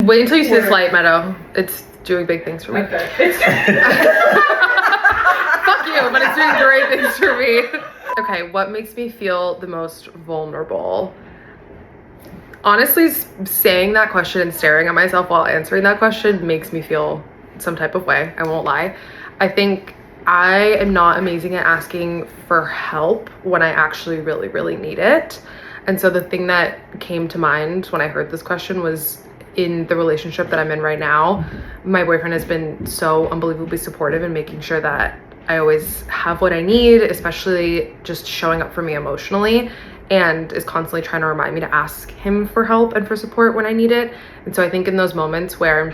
Wait until you see this light, Meadow. It's doing big things for me. Okay. Fuck you, but it's doing great things for me. Okay, what makes me feel the most vulnerable? Honestly, saying that question and staring at myself while answering that question makes me feel some type of way. I won't lie. I think I am not amazing at asking for help when I actually really, really need it. And so the thing that came to mind when I heard this question was in the relationship that I'm in right now, my boyfriend has been so unbelievably supportive in making sure that I always have what I need, especially just showing up for me emotionally, and is constantly trying to remind me to ask him for help and for support when I need it. And so I think in those moments where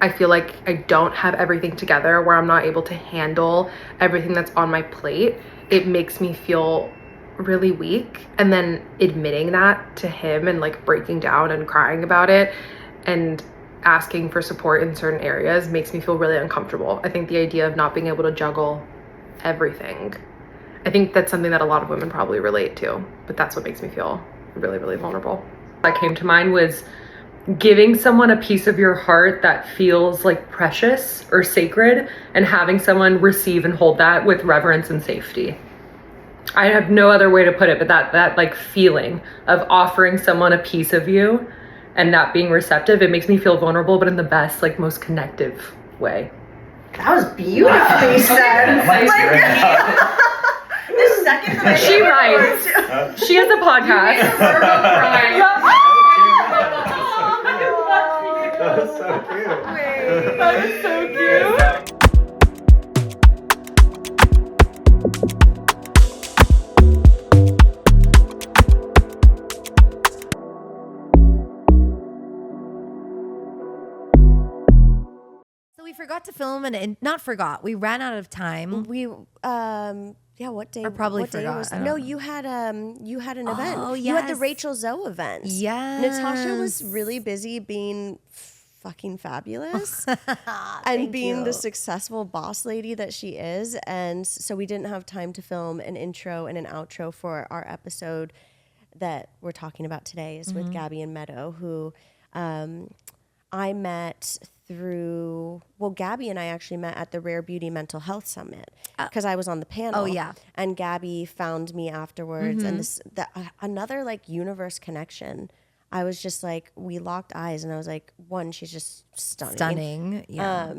I feel like I don't have everything together, where I'm not able to handle everything that's on my plate, it makes me feel really weak. And then admitting that to him and like breaking down and crying about it and asking for support in certain areas makes me feel really uncomfortable. I think the idea of not being able to juggle everything, I think that's something that a lot of women probably relate to, but that's what makes me feel really, really vulnerable. That came to mind was giving someone a piece of your heart that feels like precious or sacred, and having someone receive and hold that with reverence and safety. I have no other way to put it, but that like feeling of offering someone a piece of you and that being receptive, it makes me feel vulnerable, but in the best, like most connective way. That was beautifully said. The second that She writes. She has a podcast. That was so cute. That is so cute. So we forgot to film and not forgot. We ran out of time. We yeah, what day? Or probably what day forgot. was I don't no, know. you had an event. Oh, You had the yes. Rachel Zoe event. Yes. Natasha was really busy being fucking fabulous and Thank being you. the successful boss lady that she is. And so we didn't have time to film an intro and an outro for our episode that we're talking about today is with Gabby and Meadow, who I met through, well, Gabby and I actually met at the Rare Beauty Mental Health Summit because I was on the panel. Oh, yeah. And Gabby found me afterwards. And another like universe connection. I was just like, we locked eyes and I was like, one, she's just stunning. Yeah.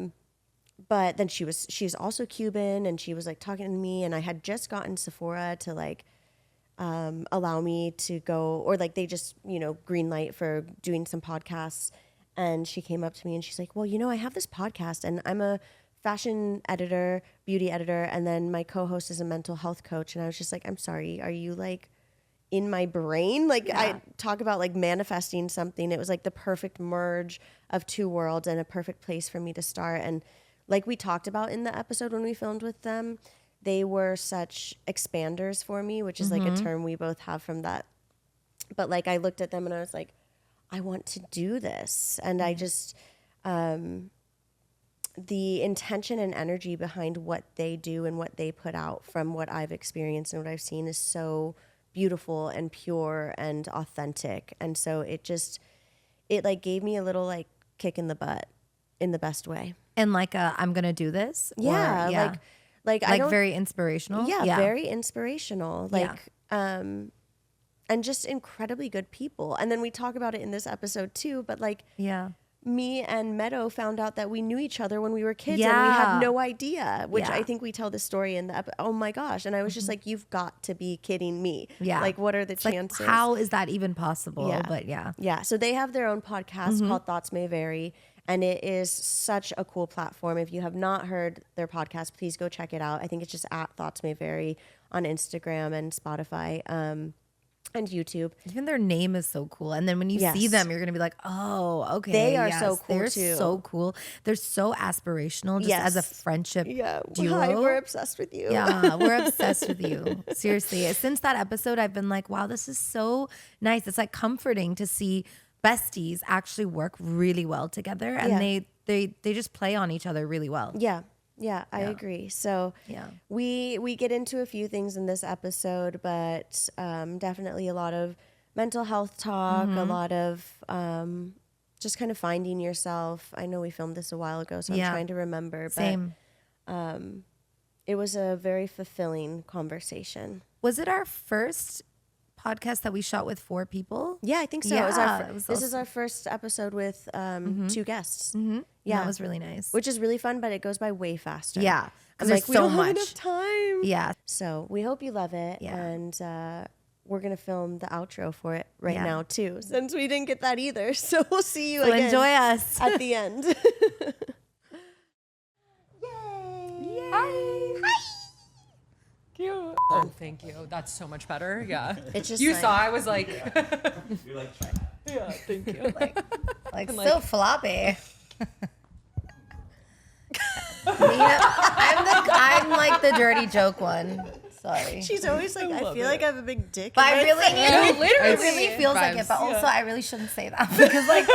But then she's also Cuban and she was like talking to me, and I had just gotten Sephora to like allow me to go, or like they just, green light for doing some podcasts. And she came up to me and she's like, well, I have this podcast and I'm a fashion editor, beauty editor. And then my co-host is a mental health coach. And I was just like, I'm sorry, are you like in my brain? Like I talk about like manifesting something. It was like the perfect merge of two worlds and a perfect place for me to start. And like we talked about in the episode when we filmed with them, they were such expanders for me, which is like a term we both have from that. But like I looked at them and I was like, I want to do this. And I just, the intention and energy behind what they do and what they put out from what I've experienced and what I've seen is so beautiful and pure and authentic. And so it like gave me a little like kick in the butt in the best way. And like I'm going to do this? Yeah. Or, Like I don't, very inspirational? Yeah, very inspirational. Like, and just incredibly good people. And then we talk about it in this episode too, but like me and Meadow found out that we knew each other when we were kids and we had no idea, which I think we tell the story in the oh my gosh. And I was just like, you've got to be kidding me. Yeah. Like, what are the chances? Like, how is that even possible? Yeah. But yeah. Yeah. So they have their own podcast called Thoughts May Vary. And it is such a cool platform. If you have not heard their podcast, please go check it out. I think it's just at Thoughts May Vary on Instagram and Spotify. And YouTube. Even their name is so cool. And then when you see them, you're going to be like, oh, okay. They are so cool They're too. so cool. They're so aspirational just as a friendship duo. Hi, we're obsessed with you. Yeah, we're obsessed with you. Seriously. Since that episode, I've been like, wow, this is so nice. It's like comforting to see besties actually work really well together. And they just play on each other really well. Yeah, I agree. So we get into a few things in this episode, but definitely a lot of mental health talk, a lot of just kind of finding yourself. I know we filmed this a while ago, so I'm trying to remember. But, Same. it was a very fulfilling conversation. Was it our first podcast that we shot with 4 people? Yeah, I think so. Yeah, This is our first episode with 2 guests. Mm-hmm. Yeah, that was really nice. Which is really fun, but it goes by way faster. Yeah, I'm because like, there's we so don't have much enough time. Yeah, So we hope you love it. Yeah. And we're going to film the outro for it right Yeah. now, too, since we didn't get that either. So we'll see you so again enjoy us. at the end. Cute. Oh, thank you. That's so much better. Yeah. It's just you like- saw. I was like, You're like, yeah, thank you. Like so floppy. I'm like the dirty joke one. Sorry. She's always like, I feel like I have a big dick. But in I my really, face. it really feels like it. But also, I really shouldn't say that because like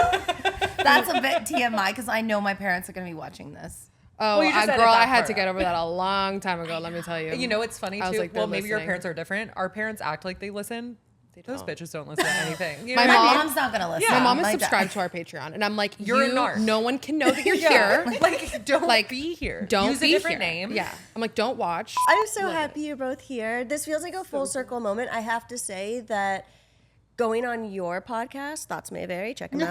that's a bit TMI because I know my parents are gonna be watching this. Oh, Well, you just edit girl, that I had part to get out. over that a long time ago. Let me tell you. You know, it's funny I was too. like, Well, they're maybe your listening. parents are different. Our parents act like they listen. Those bitches don't listen to anything. You My know what I My mean? mom's not gonna listen. My mom is My dad- subscribed to our Patreon, and I'm like, You're a narc. No one can know that you're Yeah. here. Like, don't Like, be here. Don't Use be a different here. name. Yeah, I'm like, don't watch. I'm so happy you're both here. This feels like a full circle moment. I have to say that going on your podcast, Thoughts May Vary, check them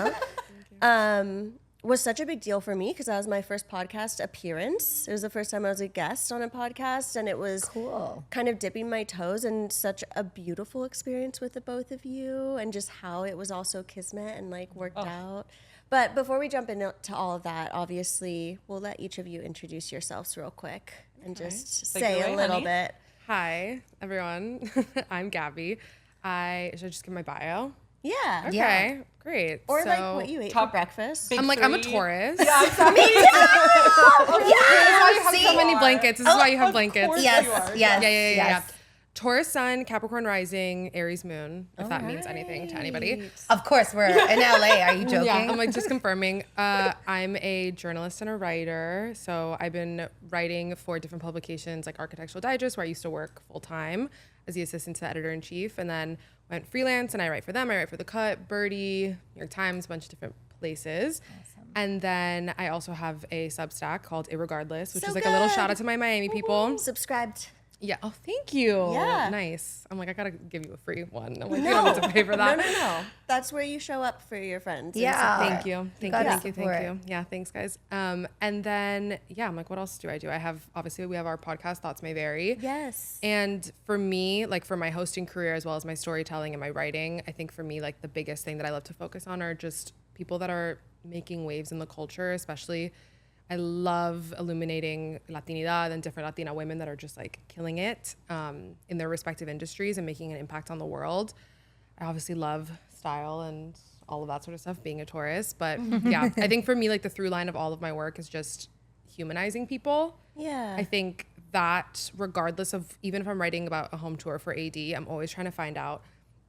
out, was such a big deal for me because that was my first podcast appearance. It was the first time I was a guest on a podcast, and it was Cool. kind of dipping my toes and such a beautiful experience with the both of you and just how it was also kismet and like worked out. But before we jump into all of that, obviously, we'll let each of you introduce yourselves real quick and just Take it say away, a little honey. bit. Hi, everyone. I'm Gabby. Should I just give my bio? Yeah. Okay, great. Or like So, what you ate for top- breakfast. I'm like, I'm a three. Taurus. Yeah, exactly. This is why you have see? so many blankets. This is why you have blankets. course. Yes, You are. yes, Yeah. yes. Taurus sun, Capricorn rising, Aries moon, if that means anything to anybody. Of course, we're in LA. Are you joking? Yeah, I'm like just confirming. I'm a journalist and a writer. So I've been writing for different publications like Architectural Digest, where I used to work full time as the assistant to the editor in chief, and then went freelance and I write for them. I write for The Cut, Byrdie, New York Times, a bunch of different places. And then I also have a Substack called Irregardless, which So is like a little good. shout out to my Miami people. Subscribed. Yeah. Oh, thank you. Yeah. Nice. I'm like, I gotta give you a free one. I'm like, you don't have to pay for that. No. That's where you show up for your friends. and Yeah. support. Thank you. Thank gotta you. support. Yeah, thanks guys. And then yeah, I'm like, what else do? I have obviously we have our podcast, Thoughts May Vary. Yes. And for me, like for my hosting career as well as my storytelling and my writing, I think for me, like the biggest thing that I love to focus on are just people that are making waves in the culture, especially I love illuminating Latinidad and different Latina women that are just like killing it in their respective industries and making an impact on the world. I obviously love style and all of that sort of stuff, being a Taurus. But yeah, I think for me, like the through line of all of my work is just humanizing people. Yeah. I think that regardless of, even if I'm writing about a home tour for AD, I'm always trying to find out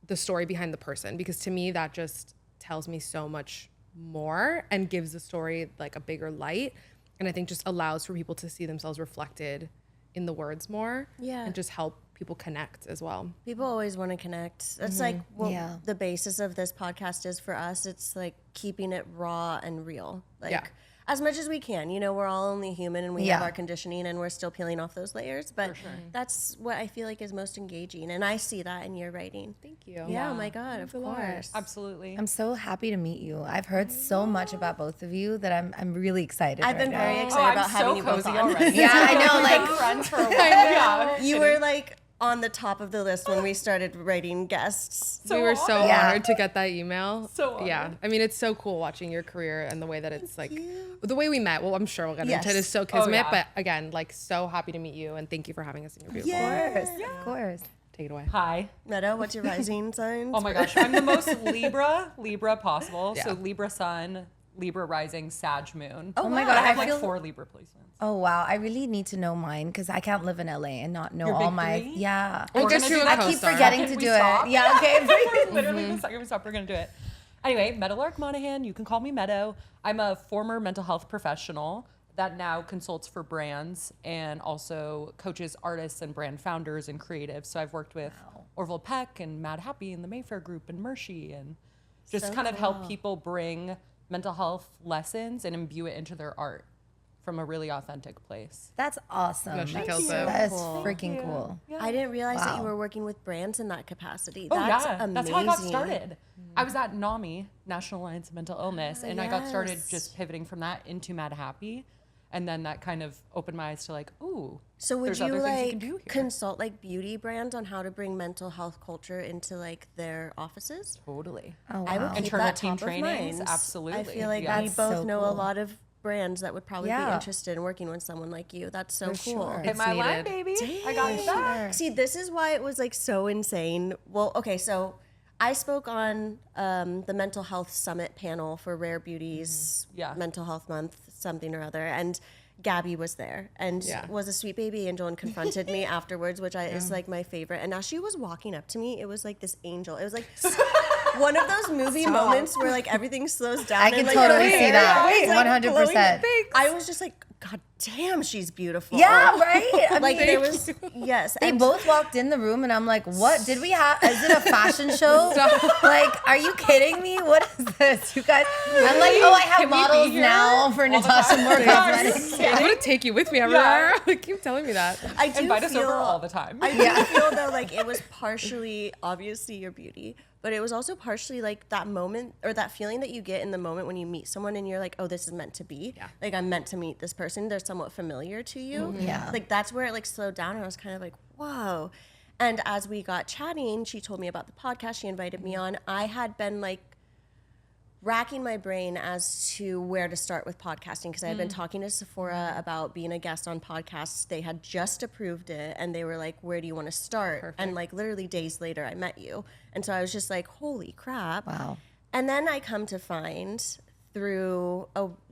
the story behind the person, because to me, that just tells me so much more and gives the story like a bigger light. And I think just allows for people to see themselves reflected in the words more. Yeah. And just help people connect as well. People always want to connect. That's like what Yeah. the basis of this podcast is for us. It's like keeping it raw and real. Like Yeah. as much as we can. You know, we're all only human and we have Yeah. our conditioning and we're still peeling off those layers. But that's what I feel like is most engaging. And I see that in your writing. Thank you. Yeah, oh my God, of a lot. course. Absolutely. I'm so happy to meet you. I've heard so much about both of you that I'm really excited. I've been right very now. excited about having you both on. already. Yeah, I know. We've Like been friends for a while. Yeah. You were like on the top of the list when we started writing guests. We were so Yeah. honored to get that email. So honored. yeah. I mean, it's so cool watching your career and the way that it's like the way we met. Well, I'm sure we'll get Yes. into it. Is so kismet, yeah. but again, like so happy to meet you and thank you for having us in your beautiful. Of course. Take it away. Hi. Meadow, what's your rising signs? Oh my gosh, I'm the most Libra possible. Yeah. So Libra sun, Libra rising, Sag moon. Oh my I God, have I like feel. 4 Libra placements. Oh wow, I really need to know mine because I can't live in LA and not know Your all big my. three? Yeah. We'll We're get gonna you do a that. I keep co-star. forgetting to Can we do stop? it. Yeah. Okay. Literally the second we stop, we're gonna do it. Anyway, Meadowlark Monaghan, you can call me Meadow. I'm a former mental health professional that now consults for brands and also coaches artists and brand founders and creatives. So I've worked with Orville Peck and Mad Happy and the Mayfair Group and Mershi and just So kind of help people bring mental health lessons and imbue it into their art from a really authentic place. That's awesome. No, she That's, kills it. That's Cool. freaking cool. I didn't realize that you Wow. were working with brands in that capacity. Oh, That's yeah. amazing. That's how I got started. I was at NAMI, National Alliance of Mental Illness, and I got started yes. just pivoting from that into Mad Happy. And then that kind of opened my eyes to like, ooh, So would there's you other things you like can do here. consult like beauty brands on how to bring mental health culture into like their offices? Totally. Oh, I would wow. keep Internal that team top trainings, of mind. absolutely. I feel like Yeah. we That's both so know a cool. lot of brands that would probably be Yeah. interested in working with someone like you. That's so For cool. sure. Hit It's my line, needed. baby. I got you back. See, this is why it was like so insane. Well, okay, so I spoke on the mental health summit panel for Rare Beauty's Yeah. Mental Health Month, something or other, and Gabby was there and Yeah. was a sweet baby angel and confronted me afterwards, which is like my favorite. And as she was walking up to me, it was like this angel. It was like one of those movie moments where like everything slows down. I and, can like, totally her see hair that. is, like, 100%. glowing. I was just like, God damn, she's beautiful. Yeah, right? I Like mean, there was, yes. they and- both walked in the room and I'm like, what did we have? Is it a fashion show? Like, are you kidding me? What is this? You guys, I'm like, oh, I have Can we be models here now for all the Natasha time? More Yes. Cosmetics. I'm gonna take you with me everywhere. Keep telling me that. I do Invite us feel, over all the time. I do feel though like it was partially obviously your beauty, but it was also partially like that moment or that feeling that you get in the moment when you meet someone and you're like, oh, this is meant to be. Yeah. Like I'm meant to meet this person. They're somewhat familiar to you. Yeah. Like that's where it like slowed down and I was kind of like, whoa. And as we got chatting, she told me about the podcast. She invited me on. I had been like racking my brain as to where to start with podcasting because I had been talking to Sephora about being a guest on podcasts. They had just approved it and they were like, where do you want to start? And like literally days later, I met you. And so I was just like, holy crap. Wow. And then I come to find through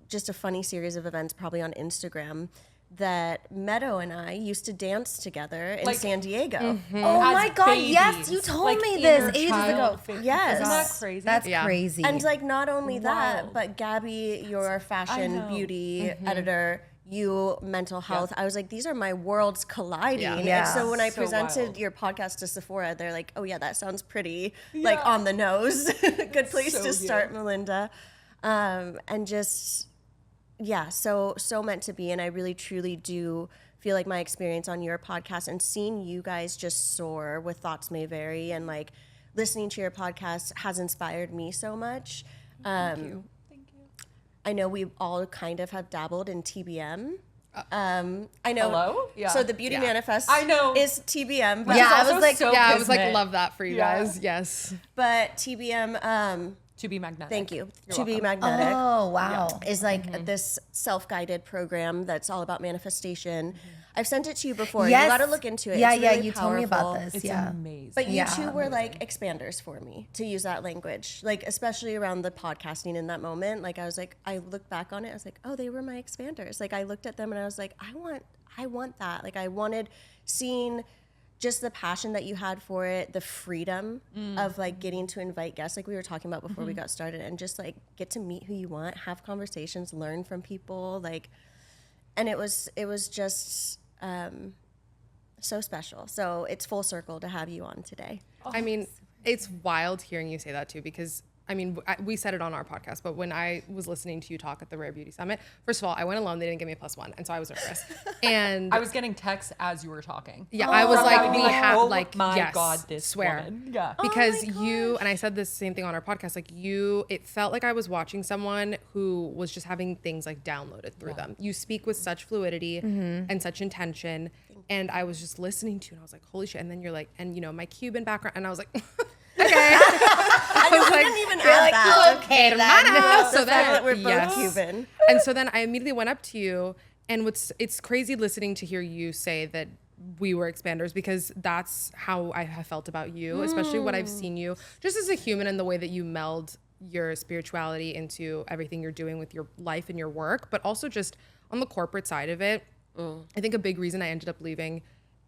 just a funny series of events, probably on Instagram, that Meadow and I used to dance together in Like- San Diego. Oh As my God, babies. yes, you told Like me inner this ages child ago. figure. Yes. Isn't that crazy? That's Yeah. crazy. And like not only that, Wild. but Gabby, your fashion know. beauty editor, you mental health. I was like, these are my worlds colliding. Yeah. Yeah. And so when I So presented wild. your podcast to Sephora, they're like, oh yeah, that sounds pretty like on the nose. Good place So to start, Melinda. And just yeah, so meant to be. And I really truly do feel like my experience on your podcast and seeing you guys just soar with Thoughts May Vary and like listening to your podcast has inspired me so much. Thank you. I know we all kind of have dabbled in TBM. I know. Hello? Yeah. So the Beauty Yeah. Manifest I know. is TBM, but, Yeah, I also was like, so Yeah, I was like, kismet. love that for you Yeah. guys. Yes. but TBM, To be magnetic. thank you, You're To Be welcome. Magnetic. oh, wow. Is like this self-guided program that's all about manifestation. I've sent it to you before. Yes. You got to look into it. Yeah, It's yeah, really you told me about powerful. this. It's yeah. amazing. But you Yeah. two were like expanders for me, to use that language. Like especially around the podcasting in that moment. Like I was like, I looked back on it. I was like, oh, they were my expanders. Like I looked at them and I was like, I want that. Like I wanted seeing just the passion that you had for it, the freedom of like getting to invite guests, like we were talking about before we got started, and just like get to meet who you want, have conversations, learn from people, like, and it was just so special. So it's full circle to have you on today. I mean, it's wild hearing you say that too, because I mean, we said it on our podcast, but when I was listening to you talk at the Rare Beauty Summit, first of all, I went alone. They didn't give me a +1. And so I was nervous. And I was getting texts as you were talking. yeah, I was From like, Gabby we being have oh like, my yes, God, this swear. woman. Yeah. Because you, and I said the same thing on our podcast, like it felt like I was watching someone who was just having things like downloaded through them. You speak with such fluidity and such intention. And I was just listening to you and I was like, holy shit. And then you're like, and you know, my Cuban background. And I was like, okay. I didn't even add that. Okay, Hermana. So So that then, we're both yes. Cuban. And so then I immediately went up to you, and it's crazy listening to hear you say that we were expanders, because that's how I have felt about you, especially what I've seen you just as a human and the way that you meld your spirituality into everything you're doing with your life and your work, but also just on the corporate side of it. I think a big reason I ended up leaving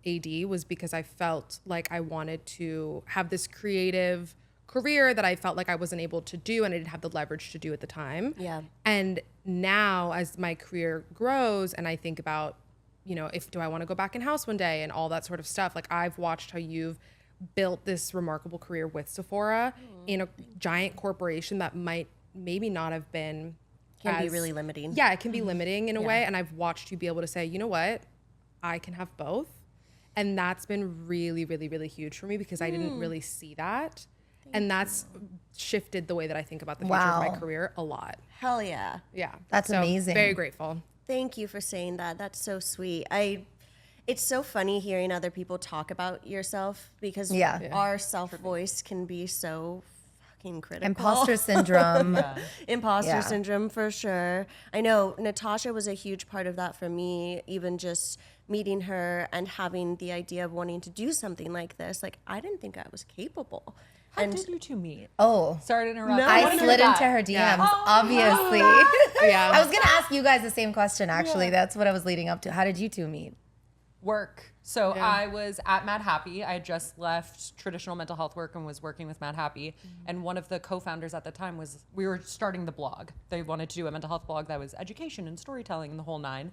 AD was because I felt like I wanted to have this creative career that I felt like I wasn't able to do and I didn't have the leverage to do at the time. Yeah. And now as my career grows and I think about, you know, do I want to go back in house one day and all that sort of stuff, like I've watched how you've built this remarkable career with Sephora in a giant corporation that might maybe not have been Can be really limiting. Yeah, it can be limiting in a way. And I've watched you be able to say, you know what, I can have both. And that's been really, really, really huge for me because I didn't really see that. And that's shifted the way that I think about the future of my career a lot. Hell yeah. Yeah. That's amazing. Very grateful. Thank you for saying that. That's so sweet. It's so funny hearing other people talk about yourself because our self-voice can be so fucking critical. Imposter syndrome. Imposter syndrome for sure. I know Natasha was a huge part of that for me, even just meeting her and having the idea of wanting to do something like this. Like, I didn't think I was capable. How did you two meet? Oh. Sorry to interrupt. I slid into her DMs, obviously. Yeah. I was going to ask you guys the same question, actually. That's what I was leading up to. How did you two meet? Work. So I was at Mad Happy. I had just left traditional mental health work and was working with Mad Happy. And one of the co-founders at the time we were starting the blog. They wanted to do a mental health blog that was education and storytelling and the whole nine.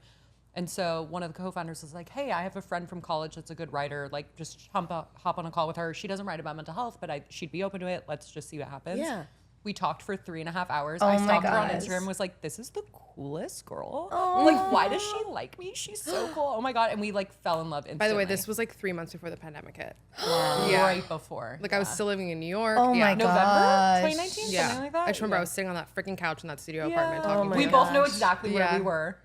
And so one of the co-founders was like, hey, I have a friend from college that's a good writer. Like, just hop on a call with her. She doesn't write about mental health, but she'd be open to it. Let's just see what happens. Yeah. We talked for 3.5 hours. Oh I my stalked her on gosh. Instagram and was like, this is the coolest girl. Like, why does she like me? She's so cool. Oh my God. And we like fell in love instantly. By the way, this was like 3 months before the pandemic hit. right before. Like I was still living in New York. Oh my November gosh. 2019, Yeah. something like that. I just remember I was sitting on that freaking couch in that studio apartment talking to We you. both know exactly where Yeah. we were.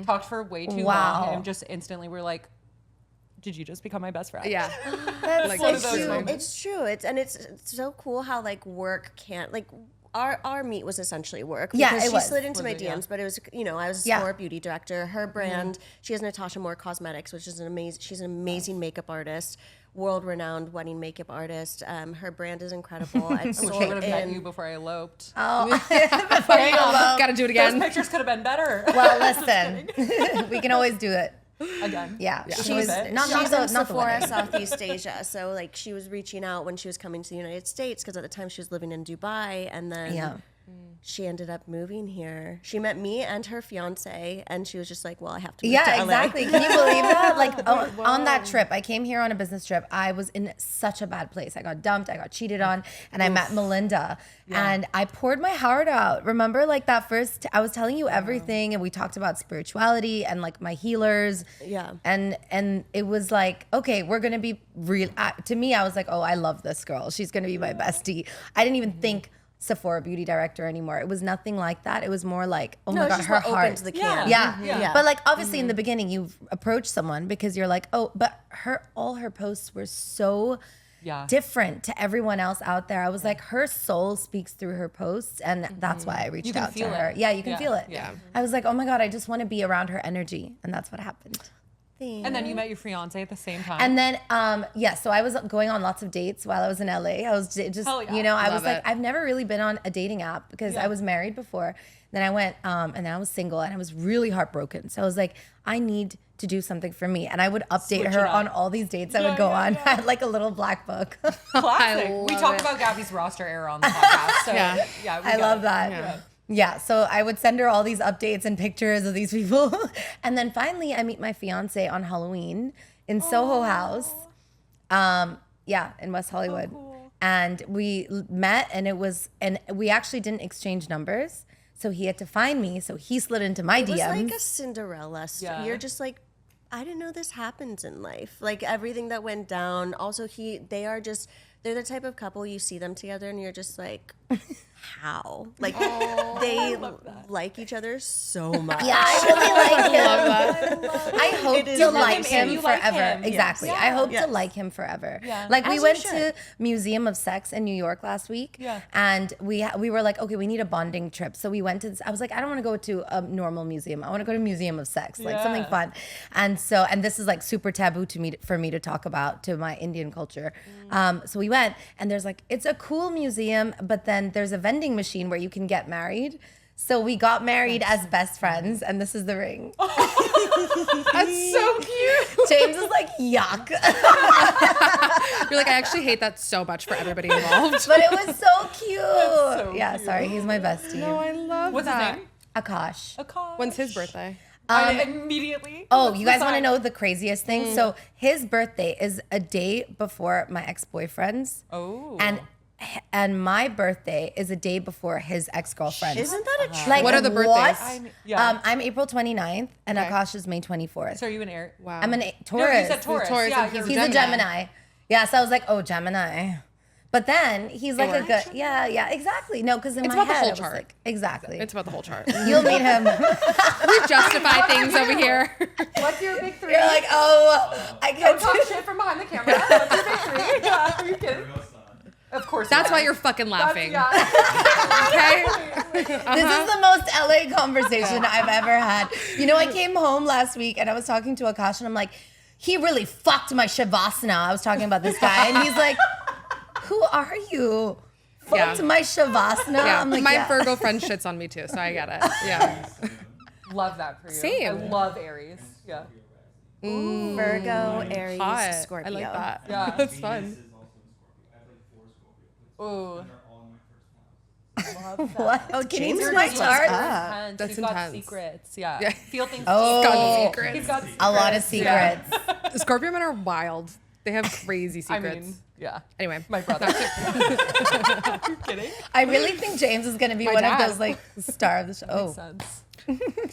Talked for way too Wow. long and just instantly were like, did you just become my best friend? Yeah. That's Like, so one of those cute. moments. It's true. It's so cool how like work can't like our meet was essentially work. Yeah, because it she was. slid into my Was it? Yeah. DMs, but it was I was a Yeah. Sephora Beauty Director. Her brand, she has Natasha Moore Cosmetics, which is she's an amazing makeup artist, world-renowned wedding makeup artist. Her brand is incredible. I I wish I would have met you before I eloped. Before you eloped. Gotta do it Those again. pictures could have been better. Well, listen, we can always do it. Again. Yeah. She's Not in the Sephora, wedding. Southeast Asia. So like she was reaching out when she was coming to the United States because at the time she was living in Dubai, and then Yeah. she ended up moving here. She met me and her fiance, and she was just like, "Well, I have to move Yeah, to LA." exactly. Can you believe that? Like on that trip, I came here on a business trip. I was in such a bad place. I got dumped. I got cheated on, and I met Melinda, and I poured my heart out. Remember, like that first, I was telling you everything, and we talked about spirituality and like my healers. Yeah. And it was like, okay, we're gonna be real. To me, I was like, oh, I love this girl. She's gonna be my bestie. I didn't even think Sephora Beauty Director anymore. It was nothing like that. It was more like, oh No, my it's God, just her more heart. open to the can. Yeah. Yeah. But like obviously in the beginning you approach someone because you're like, oh, but all her posts were so different to everyone else out there. I was like, her soul speaks through her posts, and that's why I reached can out to feel her. it. Yeah, you can Yeah. feel it. Yeah. I was like, oh my God, I just want to be around her energy. And that's what happened. And then you met your fiance at the same time. And then, so I was going on lots of dates while I was in LA. I was just, Hell yeah. I was Love like, it. I've never really been on a dating app because I was married before. Then I went, and then I was single and I was really heartbroken. So I was like, I need to do something for me. And I would update Switch it her up. on all these dates I would go on. I had like a little black book. Classic. We love talk it. about Gabby's roster error on the podcast. So Yeah. we I got love it. that. Yeah, so I would send her all these updates and pictures of these people. And then finally I meet my fiance on Halloween in Soho House. In West Hollywood. And we met and we actually didn't exchange numbers. So he had to find me. So he slid into my It was DMs. like a Cinderella story. Yeah. You're just like, I didn't know this happens in life. Like everything that went down. Also, they're the type of couple you see them together and you're just like, how? Like they like each other so much. Yeah, I really like him. I hope is to really like him. him You like forever. him. Exactly. Yes. I hope Yes. to like him forever. Yeah. Like we As you went should. to Museum of Sex in New York last week. Yeah. And we were like, okay, we need a bonding trip. So we went to this. I was like, I don't want to go to a normal museum. I want to go to Museum of Sex, like something Yeah. fun. And this is like super taboo for me to talk about to my Indian culture. So we went, and there's like, it's a cool museum, but then there's a vending machine where you can get married. So we got married as best friends, and this is the ring. That's so cute. James is like, yuck. You're like, I actually hate that so much for everybody involved. But it was so cute. so Yeah, cute. sorry, he's my bestie. No, I love What's his that. name? Akash. Akash. When's his birthday? I immediately. Oh, What's you the guys want to sign? know the craziest thing? So his birthday is a day before my ex-boyfriend's. Oh. And and my birthday is a day before his ex-girlfriend. Isn't that a Like, What are the birthdays? I'm April 29th and Akash is May 24th. So are you an Aries? Wow. I'm an No, Taurus. you said Taurus. Taurus Yeah, and you're He's a Gemini. Yeah, so I was like, oh, Gemini. But then he's like a good, yeah, exactly. No, because in It's my about the head, whole I was chart. like, exactly. It's about the whole chart. You'll meet him. We justify things over here. What's your big 3? You're like, oh, I can't Talk do shit from behind the camera. What's your big 3? Yeah, are you kidding? Of course. That's not. why you're fucking laughing. Yeah. Okay? This is the most LA conversation I've ever had. You know, I came home last week and I was talking to Akash and I'm like, he really fucked my Shavasana. I was talking about this guy and he's like, who are you? Fucked Yeah. my Shavasana? Yeah. I'm like, My yeah. Virgo friend shits on me too, so I get it. Yeah. Love that for you. Same. I love Aries. Yeah. Virgo, Aries, Hot. Scorpio. I like that. Yeah. That's fun. Ooh. What? Oh, can you do my James chart? Intense. That's He's got intense. secrets. Yeah. Yeah. Feel things. Oh. Got secrets. He's got secrets. A lot of secrets. Yeah. Scorpio men are wild. They have crazy I secrets. mean, yeah. Anyway, My brother. You're kidding? I really think James is going to be My one dad. of those like star of the show. Makes Oh, sense.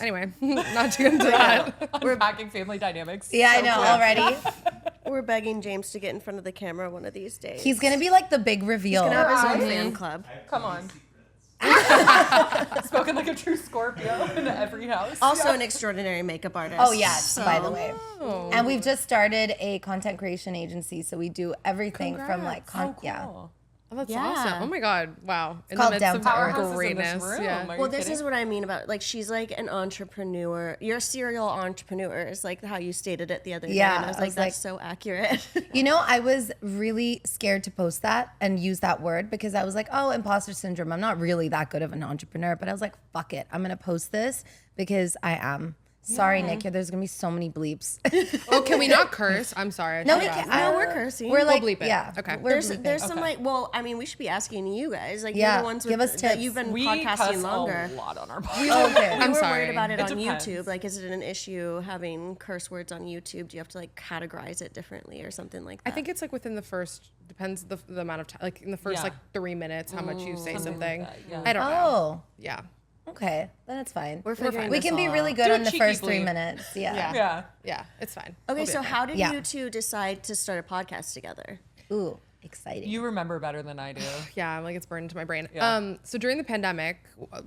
anyway, not too into that. We're packing family dynamics. yeah, I So know quick. already. We're begging James to get in front of the camera one of these days. He's going to be like the big reveal. gonna have his own Right. fan club. Come on. Spoken like a true Scorpio in every house. Also an extraordinary makeup artist. Oh, yes, so- by the way. And we've just started a content creation agency, so we do everything from like, yeah. Cool. Oh, that's Yeah. awesome. Oh my god, wow. In called the midst Down of to Earth. Powerhouses in this greatness. room. Yeah. Are you Well, this kidding? is what I mean about, like, she's like an entrepreneur. You're a serial entrepreneur, is like how you stated it the other day. Yeah, And I was I like, was that's like- so accurate. You know, I was really scared to post that and use that word because I was like, oh, imposter syndrome. I'm not really that good of an entrepreneur. But I was like, fuck it. I'm going to post this because I am. Sorry, Nick. There's going to be so many bleeps. Oh, can we not curse? I'm sorry. I No, should we have can't. asked. No, we're cursing. We're like, bleep it. yeah. Okay. We're There's bleeping. some like, well, I mean, we should be asking you guys. Like, Yeah, you're the ones give with, us that tips. you've been We cuss podcasting longer. a lot on our We podcast. were, Okay. we I'm were sorry. worried about it, It on depends. YouTube. Like, is it an issue having curse words on YouTube? Do you have to like categorize it differently or something like that? I think it's like within the first, depends the amount of time, like in the first Yeah. like 3 minutes, how much you say something. like that, yeah. I don't know. Oh, Yeah. okay. Then it's fine. we're figuring We this can be all really out. good Do a on the cheeky first 3 bleep. minutes. Yeah. Yeah. Yeah. Yeah. It's fine. Okay, We'll be so okay. how did Yeah. you two decide to start a podcast together? Ooh, exciting. You remember better than I do. Yeah, like it's burned into my brain. Yeah. So during the pandemic,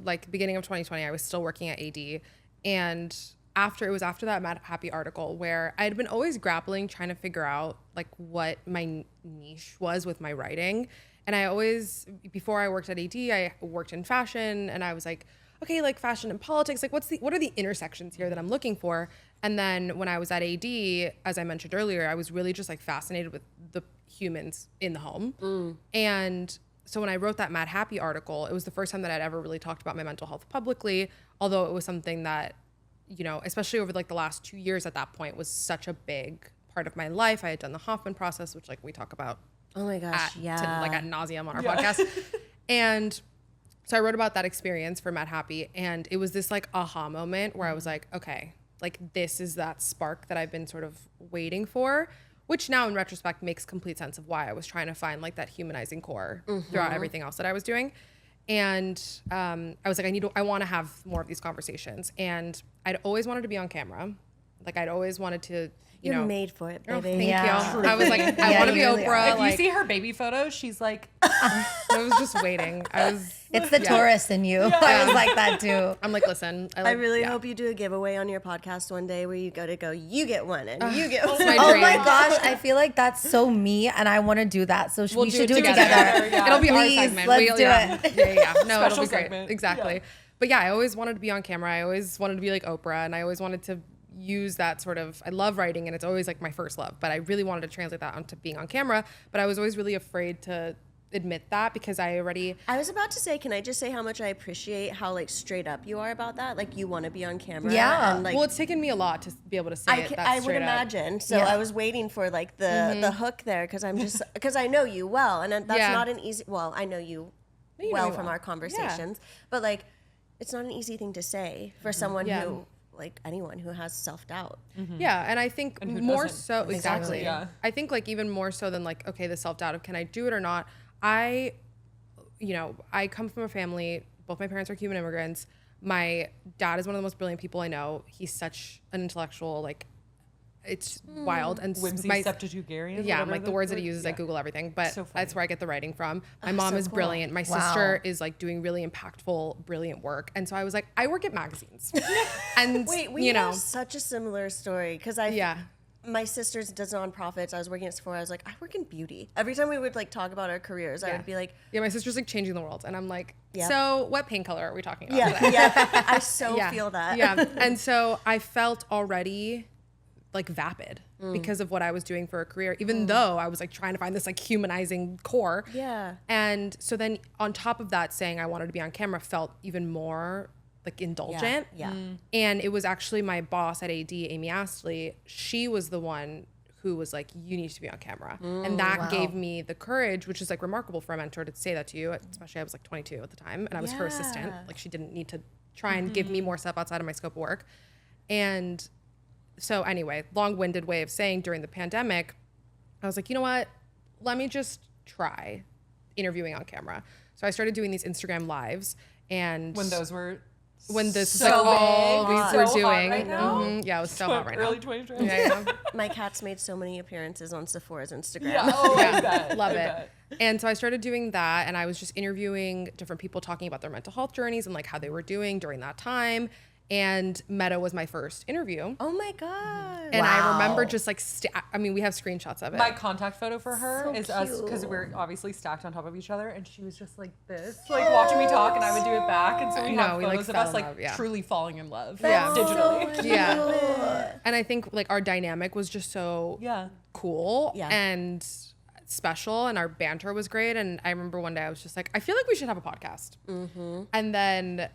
like beginning of 2020, I was still working at AD, and after that Mad Happy article where I had been always grappling, trying to figure out like what my niche was with my writing, and I always, before I worked at AD, I worked in fashion, and I was like, okay, like fashion and politics, like what are the intersections here that I'm looking for? And then when I was at AD, as I mentioned earlier, I was really just like fascinated with the humans in the home. And so when I wrote that Mad Happy article, it was the first time that I'd ever really talked about my mental health publicly, although it was something that, you know, especially over like the last 2 years at that point was such a big part of my life. I had done the Hoffman process, which like we talk about Oh my gosh, like at nauseum on our podcast. And so I wrote about that experience for Mad Happy, and it was this like aha moment where I was like, okay, like this is that spark that I've been sort of waiting for, which now in retrospect makes complete sense of why I was trying to find like that humanizing core throughout everything else that I was doing. And I was like, I want to have more of these conversations. And I'd always wanted to be on camera. Like I'd always wanted to, you You're know, made for it, oh, baby. thank Yeah. you. I was like, I Yeah, want to be you really Oprah. If like, you see her baby photos, she's like, I was just waiting. It's the Taurus in you. I was like that too. I'm like, listen, I like, really yeah. hope you do a giveaway on your podcast one day where you you get one and you get one. my Oh dream. my gosh, I feel like that's so me, and I want to do that. So We'll we should do it together. together. Yeah. It'll be Please, our segment. let's do yeah. it. Yeah. No, it'll Special be great. segment. Exactly. Yeah. But yeah, I always wanted to be on camera. I always wanted to be like Oprah, and I always wanted to use that sort of, I love writing, and it's always like my first love, but I really wanted to translate that onto being on camera. But I was always really afraid to admit that because I was about to say, can I just say how much I appreciate how like straight up you are about that? Like you want to be on camera. Yeah. And, like, well, it's taken me a lot to be able to say it. I would imagine. So Yeah. I was waiting for like the hook there because I know you well, and that's Yeah. not an easy. Well, I know you you know well me from well. our conversations, but like it's not an easy thing to say for someone Yeah. who like anyone who has self doubt. Yeah, and I think And who more doesn't? so exactly. Yeah. I think like even more so than like, okay, the self doubt of can I do it or not. I you know, I come from a family, both my parents are Cuban immigrants. My dad is one of the most brilliant people I know. He's such an intellectual, like, it's wild. And Whimsy my septuagenarian. yeah, whatever like the words that he uses, I Google everything, but So funny. that's where I get the writing from. My mom is brilliant. My sister is like doing really impactful, brilliant work. And so I was like, I work at magazines. And Wait, we you know, have such a similar story because my sister does nonprofits. I was working at Sephora. I was like, I work in beauty. Every time we would like talk about our careers, I would be like, yeah, my sister's like changing the world. And I'm like, Yep. so what paint color are we talking about today? yeah, I so feel that. Yeah. And so I felt already like vapid because of what I was doing for a career, even though I was like trying to find this like humanizing core. Yeah. And so then on top of that, saying I wanted to be on camera felt even more like indulgent. Yeah. And it was actually my boss at AD, Amy Astley. She was the one who was like, you need to be on camera. And that gave me the courage, which is like remarkable for a mentor to say that to you, especially I was like 22 at the time and I was her assistant. Like she didn't need to try and give me more stuff outside of my scope of work. And so anyway, long-winded way of saying during the pandemic, I was like, you know what? Let me just try interviewing on camera. So I started doing these Instagram lives and When those were this is so like all big, we so were hot doing. right now. Yeah, it was so hot right early now. 2020. Yeah, My cat's made so many appearances on Sephora's Instagram. Yeah. Oh, I yeah. bet. Love I it. bet. And so I started doing that and I was just interviewing different people talking about their mental health journeys and like how they were doing during that time. And Meadow was my first interview. Oh my god. And I remember just like, I mean, we have screenshots of it. My contact photo for her So is us because cute. we're obviously stacked on top of each other, and she was just like this, like watching me talk, and I would do it back, and so we No, have we, like, photos of fell us in like love, yeah. truly falling in love, Yeah. digitally. Yeah. And I think like our dynamic was just so Yeah. cool Yeah. and special and our banter was great. And I remember one day I was just like, I feel like we should have a podcast. And then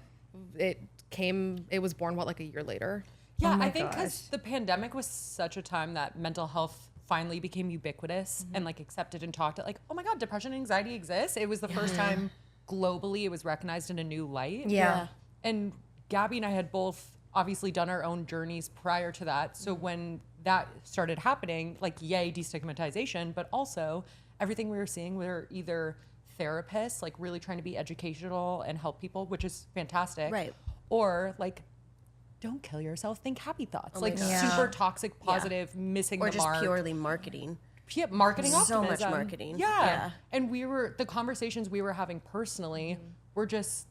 it was born, what, like a year later? Yeah, my I think because the pandemic was such a time that mental health finally became ubiquitous and like accepted and talked at like, oh my God, depression and anxiety exists. It was the first time globally it was recognized in a new light. Yeah. And Gabby and I had both obviously done our own journeys prior to that. So when that started happening, like, yay, destigmatization, but also everything we were seeing were either therapists, like really trying to be educational and help people, which is fantastic. Right. Or like, don't kill yourself, think happy thoughts. Like gosh. super toxic, positive, missing Or the just mark. purely marketing. Yeah, marketing So much optimism. marketing. Yeah. And the conversations we were having personally were just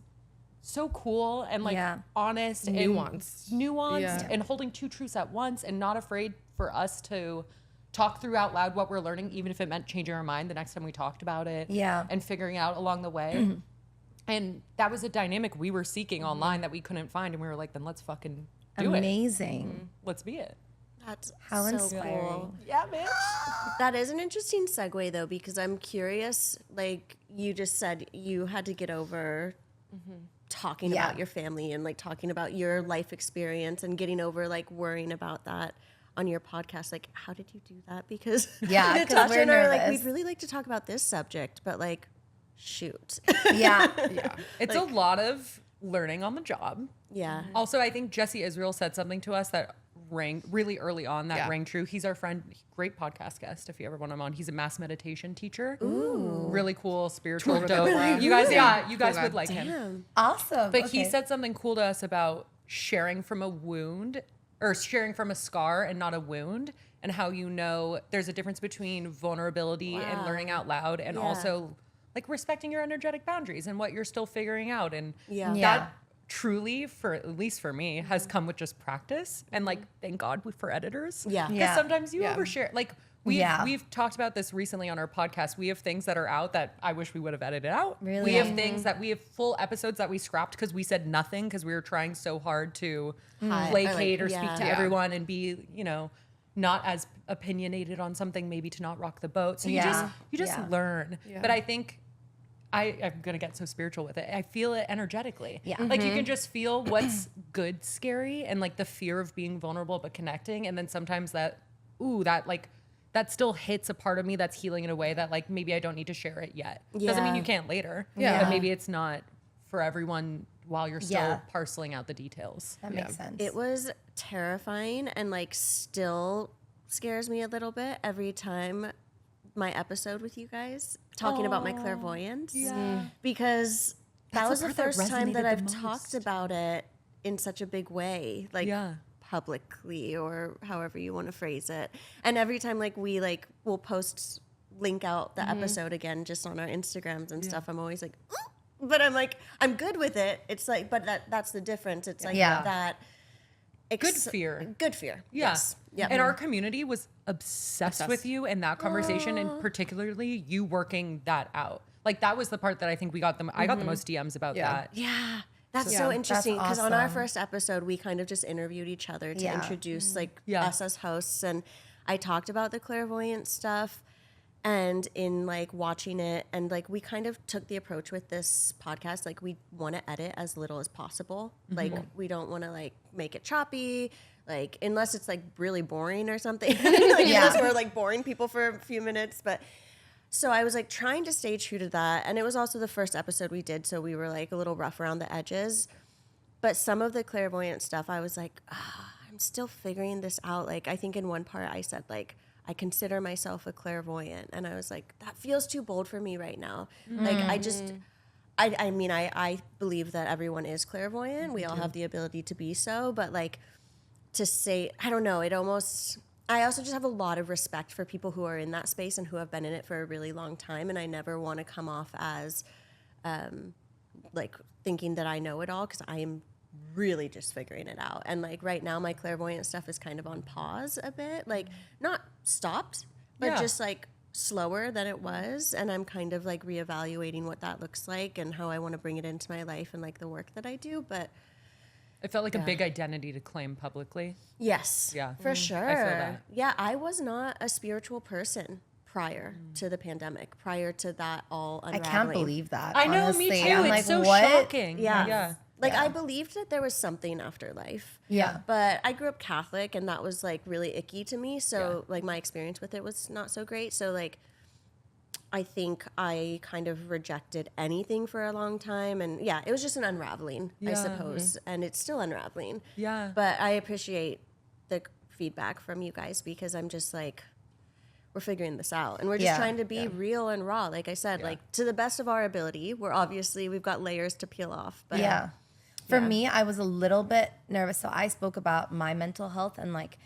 so cool and like Yeah. honest Nuanced. and nuanced Yeah. and holding two truths at once and not afraid for us to talk through out loud what we're learning, even if it meant changing our mind the next time we talked about it. Yeah. And figuring out along the way. And that was a dynamic we were seeking online that we couldn't find. And we were like, then let's fucking do it. Amazing. Let's be it. That's How so inspiring. cool. Yeah, bitch. That is an interesting segue though, because I'm curious, like you just said you had to get over talking Yeah. about your family and like talking about your life experience and getting over like worrying about that on your podcast. Like, how did you do that? Because Yeah, 'cause Natasha we're and I are like, nervous. we'd really like to talk about this subject, but like, shoot. Yeah. Yeah. It's a lot of learning on the job. Yeah. Also, I think Jesse Israel said something to us that rang really early on that Yeah. rang true. He's our friend, great podcast guest if you ever want him on. He's a mass meditation teacher. Ooh. Really cool, spiritual, dope. You guys, you guys Cool would guy. like him. Awesome. But he Okay. said something cool to us about sharing from a wound or sharing from a scar and not a wound, and how you know there's a difference between vulnerability and learning out loud and Yeah. also like respecting your energetic boundaries and what you're still figuring out. And Yeah. Yeah. that truly, for at least for me, has come with just practice. And like, thank God for editors. Yeah. Because Yeah. sometimes you Yeah. overshare. Like we've talked about this recently on our podcast. We have things that are out that I wish we would have edited out. Really? We have things that we have full episodes that we scrapped because we said nothing because we were trying so hard to placate or speak to Yeah. everyone and be, not as opinionated on something, maybe to not rock the boat. So you just Yeah. learn. Yeah. But I think I'm gonna get so spiritual with it. I feel it energetically. Yeah. Like you can just feel what's good, scary, and like the fear of being vulnerable but connecting. And then sometimes that still hits a part of me that's healing in a way that like maybe I don't need to share it yet. Doesn't mean Yeah. you can't later. Yeah. But maybe it's not for everyone while you're still Yeah. parceling out the details. That makes sense. It was terrifying and like still scares me a little bit every time my episode with you guys talking about my clairvoyance. Yeah. Because that That's was the the part that first time that resonated I've the talked most. about it in such a big way, like Yeah. publicly or however you want to phrase it. And every time like we'll post link out the episode again just on our Instagrams and stuff, I'm always like, "Ooh," but I'm like, I'm good with it. It's like, but that's the difference. It's like Yeah. that Good fear. Good fear. Yeah. Yes. Yeah. And our community was obsessed with you and that conversation, and particularly you working that out. Like that was the part that I think I got the most DMs about that. Yeah. That's so Yeah, interesting that's because on our awesome. first episode, we kind of just interviewed each other to Yeah. introduce like Yeah. us as hosts. And I talked about the clairvoyant stuff. And in like watching it, and like we kind of took the approach with this podcast, like we want to edit as little as possible. Like we don't want to like make it choppy, like unless it's like really boring or something. Like unless we're like boring people for a few minutes. But so I was like trying to stay true to that. And it was also the first episode we did, so we were like a little rough around the edges. But some of the clairvoyant stuff, I was like, I'm still figuring this out. Like I think in one part I said like, I consider myself a clairvoyant. And I was like, that feels too bold for me right now. Like I mean, I believe that everyone is clairvoyant. We all have the ability to be so, but like to say, I don't know, I also just have a lot of respect for people who are in that space and who have been in it for a really long time. And I never want to come off as like thinking that I know it all, because I am really just figuring it out. And like right now my clairvoyant stuff is kind of on pause a bit, like not stopped, but just like slower than it was. And I'm kind of like reevaluating what that looks like and how I want to bring it into my life and like the work that I do. But It felt like a big identity to claim publicly. yes, Yeah. for sure. I feel that. Yeah, I was not a spiritual person prior to the pandemic, prior to that all I unraveling. can't believe that. I know, honestly. me too. I'm It's like, so what? shocking. Yeah. Yeah. Like I believed that there was something after life. Yeah. But I grew up Catholic and that was like really icky to me. So like my experience with it was not so great. So like I think I kind of rejected anything for a long time. And yeah, it was just an unraveling, I suppose. And it's still unraveling. Yeah. But I appreciate the feedback from you guys because I'm just like, we're figuring this out. And we're just trying to be real and raw. Like I said, like to the best of our ability. We've got layers to peel off. But Yeah. For me, I was a little bit nervous. So I spoke about my mental health and like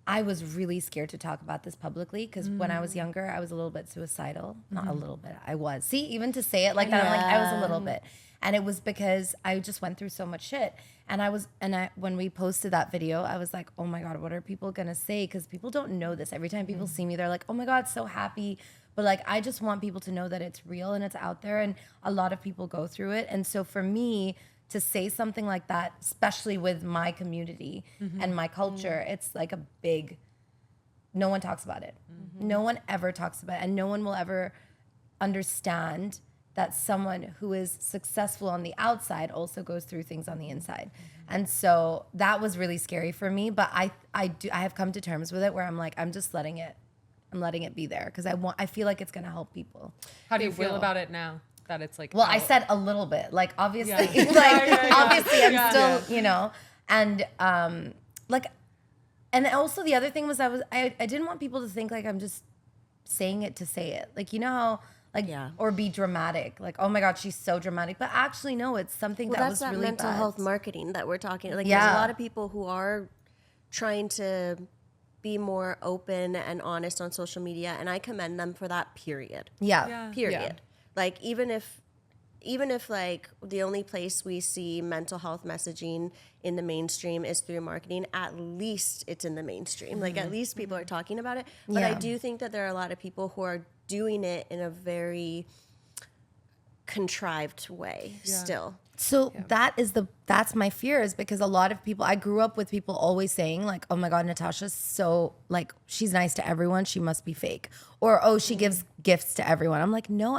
I was really scared to talk about this publicly because when I was younger, I was a little bit suicidal. Not a little bit. I was. See, even to say it like that, I'm like, I was a little bit. And it was because I just went through so much shit. And when we posted that video, I was like, oh my God, what are people gonna say? Because people don't know this. Every time people see me, they're like, oh my God, so happy. But like, I just want people to know that it's real and it's out there. And a lot of people go through it. And so for me, to say something like that, especially with my community and my culture, it's like a big, no one talks about it. No one ever talks about it. And no one will ever understand that someone who is successful on the outside also goes through things on the inside. And so that was really scary for me. But I have come to terms with it where I'm like, I'm letting it be there because I feel like it's gonna help people. How do you feel about it now? That it's like Well, I out? said a little bit. Like obviously, Yeah. obviously, I'm Yeah. still, you know, and like, and also the other thing was I didn't want people to think like I'm just saying it to say it. Like you know how like or be dramatic. Like oh my God, she's so dramatic. But actually, no, it's something that was that's that really mental bad. health marketing that we're talking. Like there's a lot of people who are trying to be more open and honest on social media, and I commend them for that. Period. Yeah. Period. Like even if like the only place we see mental health messaging in the mainstream is through marketing, at least it's in the mainstream. Like at least people are talking about it. But I do think that there are a lot of people who are doing it in a very contrived way still. So that's my fear is because a lot of people, I grew up with people always saying like, oh my God, Natasha's so like, she's nice to everyone. She must be fake. Or, oh, she gives gifts to everyone. I'm like, no,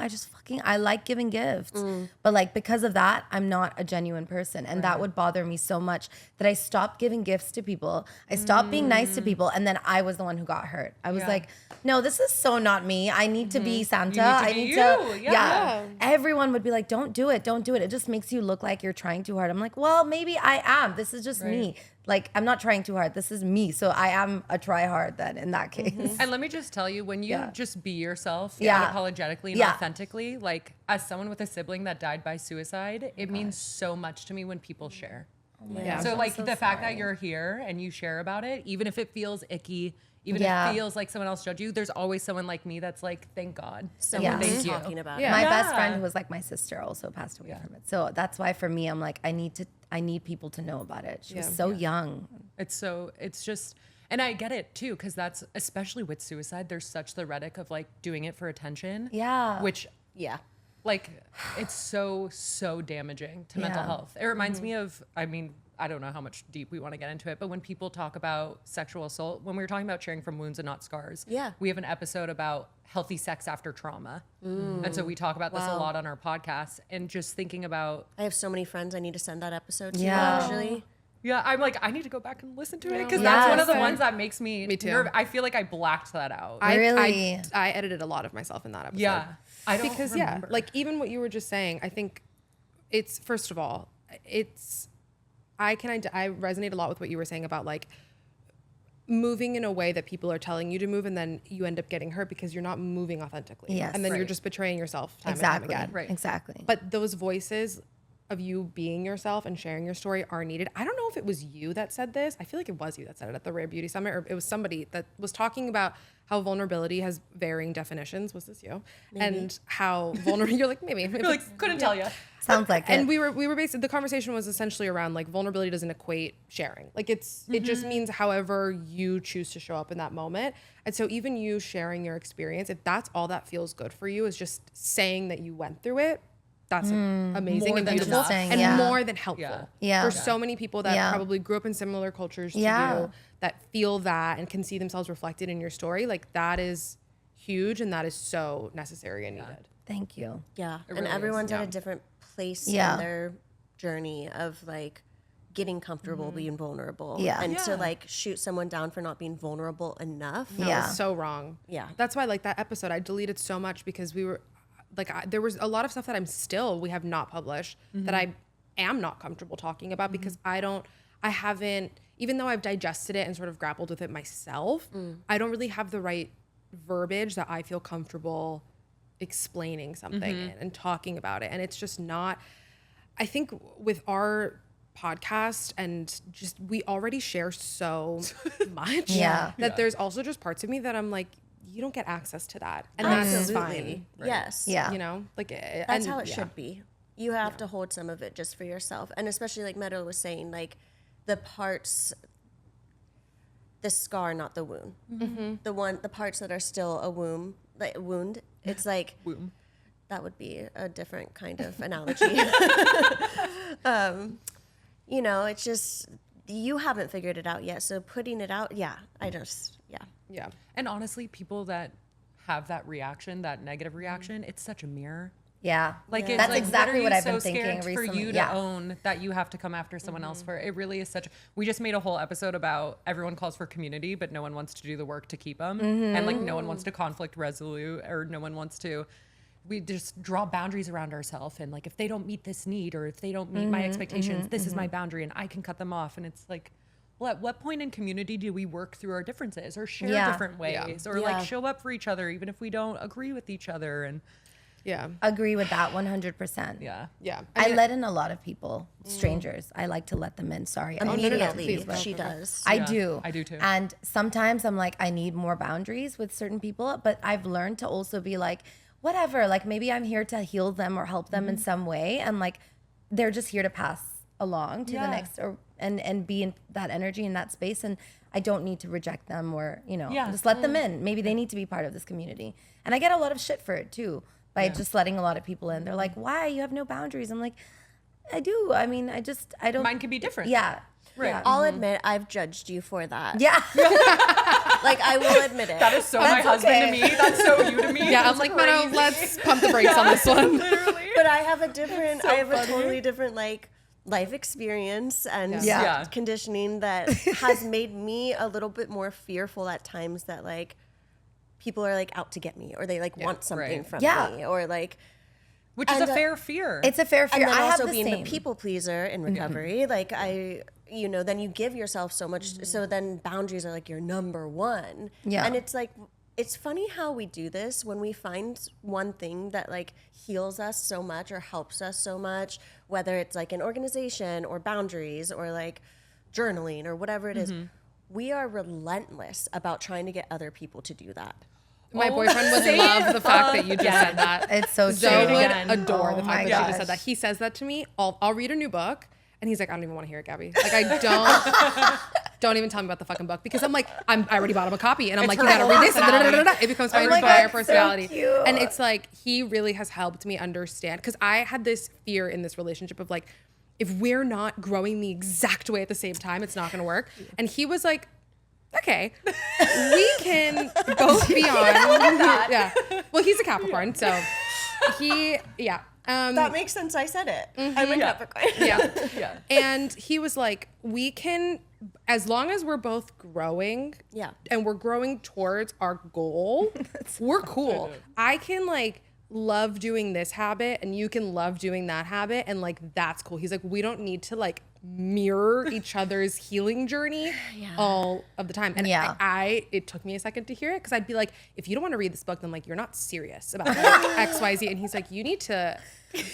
I like giving gifts. But like, because of that, I'm not a genuine person. And that would bother me so much that I stopped giving gifts to people. I stopped being nice to people. And then I was the one who got hurt. I was like, no, this is so not me. I need to be Santa. I need to. Yeah. Everyone would be like, don't do it. Don't do it. It just makes you look like you're trying too hard. I'm like, well, maybe I am. This is just me. Like, I'm not trying too hard. This is me. So I am a try hard then in that case. And let me just tell you, when you just be yourself Yeah. unapologetically and Yeah. authentically, like as someone with a sibling that died by suicide, it means so much to me when people share. Yeah. So like so the fact that sorry. you're here and you share about it, even if it feels icky, even Yeah. if it feels like someone else judged you, there's always someone like me that's like, thank God. Someone's Thank you. talking about Yeah. it. My best Yeah. friend, who was like my sister, also passed away from it. So that's why for me, I'm like, I need people to know about it. She was so young. It's just, and I get it too, because that's, especially with suicide, there's such the rhetoric of like doing it for attention. Yeah. Which Yeah. like it's so damaging to mental Yeah. health. It reminds me of, I mean, I don't know how much deep we want to get into it, but when people talk about sexual assault, when we were talking about sharing from wounds and not scars, we have an episode about healthy sex after trauma. And so we talk about this a lot on our podcast, and just thinking about, I have so many friends I need to send that episode to Yeah. actually. yeah, I'm like, I need to go back and listen to it, because Yeah. that's one of the Same. ones that makes me, Me too. nervous. I feel like I blacked that out. Really? I edited a lot of myself in that episode. yeah. I don't Because remember. like even what you were just saying, I think it's, first of all, it's, I resonate a lot with what you were saying about like moving in a way that people are telling you to move, and then you end up getting hurt because you're not moving authentically. Yes. And then you're Right. just betraying yourself time Exactly. and time again. Right. Exactly. But those voices of you being yourself and sharing your story are needed. I don't know if it was you that said this. I feel like it was you that said it at the Rare Beauty Summit, or it was somebody that was talking about how vulnerability has varying definitions. Was this you? And how vulnerable, you're like, maybe. You're like, couldn't tell you. Sounds like it. And we were basically, the conversation was essentially around like vulnerability doesn't equate sharing. Like it just means however you choose to show up in that moment. And so even you sharing your experience, if that's all that feels good for you, is just saying that you went through it, that's amazing More and than beautiful enough. and Yeah. more than helpful. Yeah. Yeah. For so many people that Yeah. probably grew up in similar cultures to Yeah. you, that feel that and can see themselves reflected in your story, like that is huge and that is so necessary and needed. Thank you. Yeah. And really is, everyone's at yeah. a different place Yeah. in their journey of like getting comfortable being vulnerable. Yeah. And to Yeah. like shoot someone down for not being vulnerable enough. No, Yeah. it's so wrong. Yeah. That's why like that episode I deleted so much because we were like there was a lot of stuff that we have not published that I am not comfortable talking about because I haven't, even though I've digested it and sort of grappled with it myself, I don't really have the right verbiage that I feel comfortable explaining something in and talking about it. And it's just not, I think with our podcast and just we already share so much Yeah. that there's also just parts of me that I'm like, you don't get access to that, and that's Absolutely. fine. Yes. Yeah. You know, like That's how it should be. You have to hold some of it just for yourself. And especially like Meadow was saying, like the parts, the scar, not the wound. The parts that are still a wound. It's like, that would be a different kind of analogy. You know, it's just, you haven't figured it out yet. So putting it out, yeah. And honestly, people that have that reaction, that negative reaction, it's such a mirror. Yeah. Like it's That's like, exactly what are what you I've so been thinking scared for recently. you to Yeah. own that you have to come after someone else for? It really is such. We just made a whole episode about everyone calls for community, but no one wants to do the work to keep them, and like no one wants to conflict resolute, or no one wants to. We just draw boundaries around ourselves, and like if they don't meet this need or if they don't meet my expectations, this is my boundary, and I can cut them off. And it's like, well, at what point in community do we work through our differences or share Yeah. different ways or like show up for each other even if we don't agree with each other? And Agree with that 100%. yeah. I let in a lot of people, strangers. I like to let them in. Sorry. I didn't mean to Immediately, please, but she does. I do. I do too. And sometimes I'm like, I need more boundaries with certain people, but I've learned to also be like, whatever, like maybe I'm here to heal them or help them in some way. And like, they're just here to pass along to the next and be in that energy in that space. And I don't need to reject them or, just let them in. Maybe they need to be part of this community. And I get a lot of shit for it too, by just letting a lot of people in. They're like, why? You have no boundaries. I'm like, I do. I mean, I don't. Mine could be different. Yeah. Right. Yeah. I'll admit I've judged you for that. Yeah. Like I will admit it. That is so my husband to me. That's so you to me. Yeah, I'm like, Meadow, let's pump the brakes on this one. Literally. But I have a totally different like life experience and Yeah. conditioning that has made me a little bit more fearful at times that like people are like out to get me or they like want something right. from Yeah. me or like Which is a fair fear. It's a fair fear. And then I also have the being same. the people pleaser in recovery, like then you give yourself so much. So then boundaries are like your number one. Yeah. And it's like, it's funny how we do this when we find one thing that like heals us so much or helps us so much, whether it's like an organization or boundaries or like journaling or whatever it is. We are relentless about trying to get other people to do that. My boyfriend would love the fact that you just said that. It's so Joe true. would adore the Oh fact my that you just said gosh. that. He says that to me. I'll read a new book, and he's like, I don't even want to hear it, Gabby. Like, I don't even tell me about the fucking book, because I'm like, I already bought him a copy, and I'm like, you gotta read this. It becomes my my entire God, so personality. cute. And it's like, he really has helped me understand, because I had this fear in this relationship of like, if we're not growing the exact way at the same time, it's not gonna work. And he was like, okay, we can both be on. Yeah. Well, he's a Capricorn, so That makes sense. I said it. I'm a Capricorn. yeah. And he was like, we can, as long as we're both growing, and we're growing towards our goal, we're cool. I can like love doing this habit, and you can love doing that habit, and like that's cool. He's like, we don't need to like mirror each other's healing journey all of the time. And it took me a second to hear it, because I'd be like, if you don't want to read this book, then like you're not serious about like, XYZ. And he's like, you need to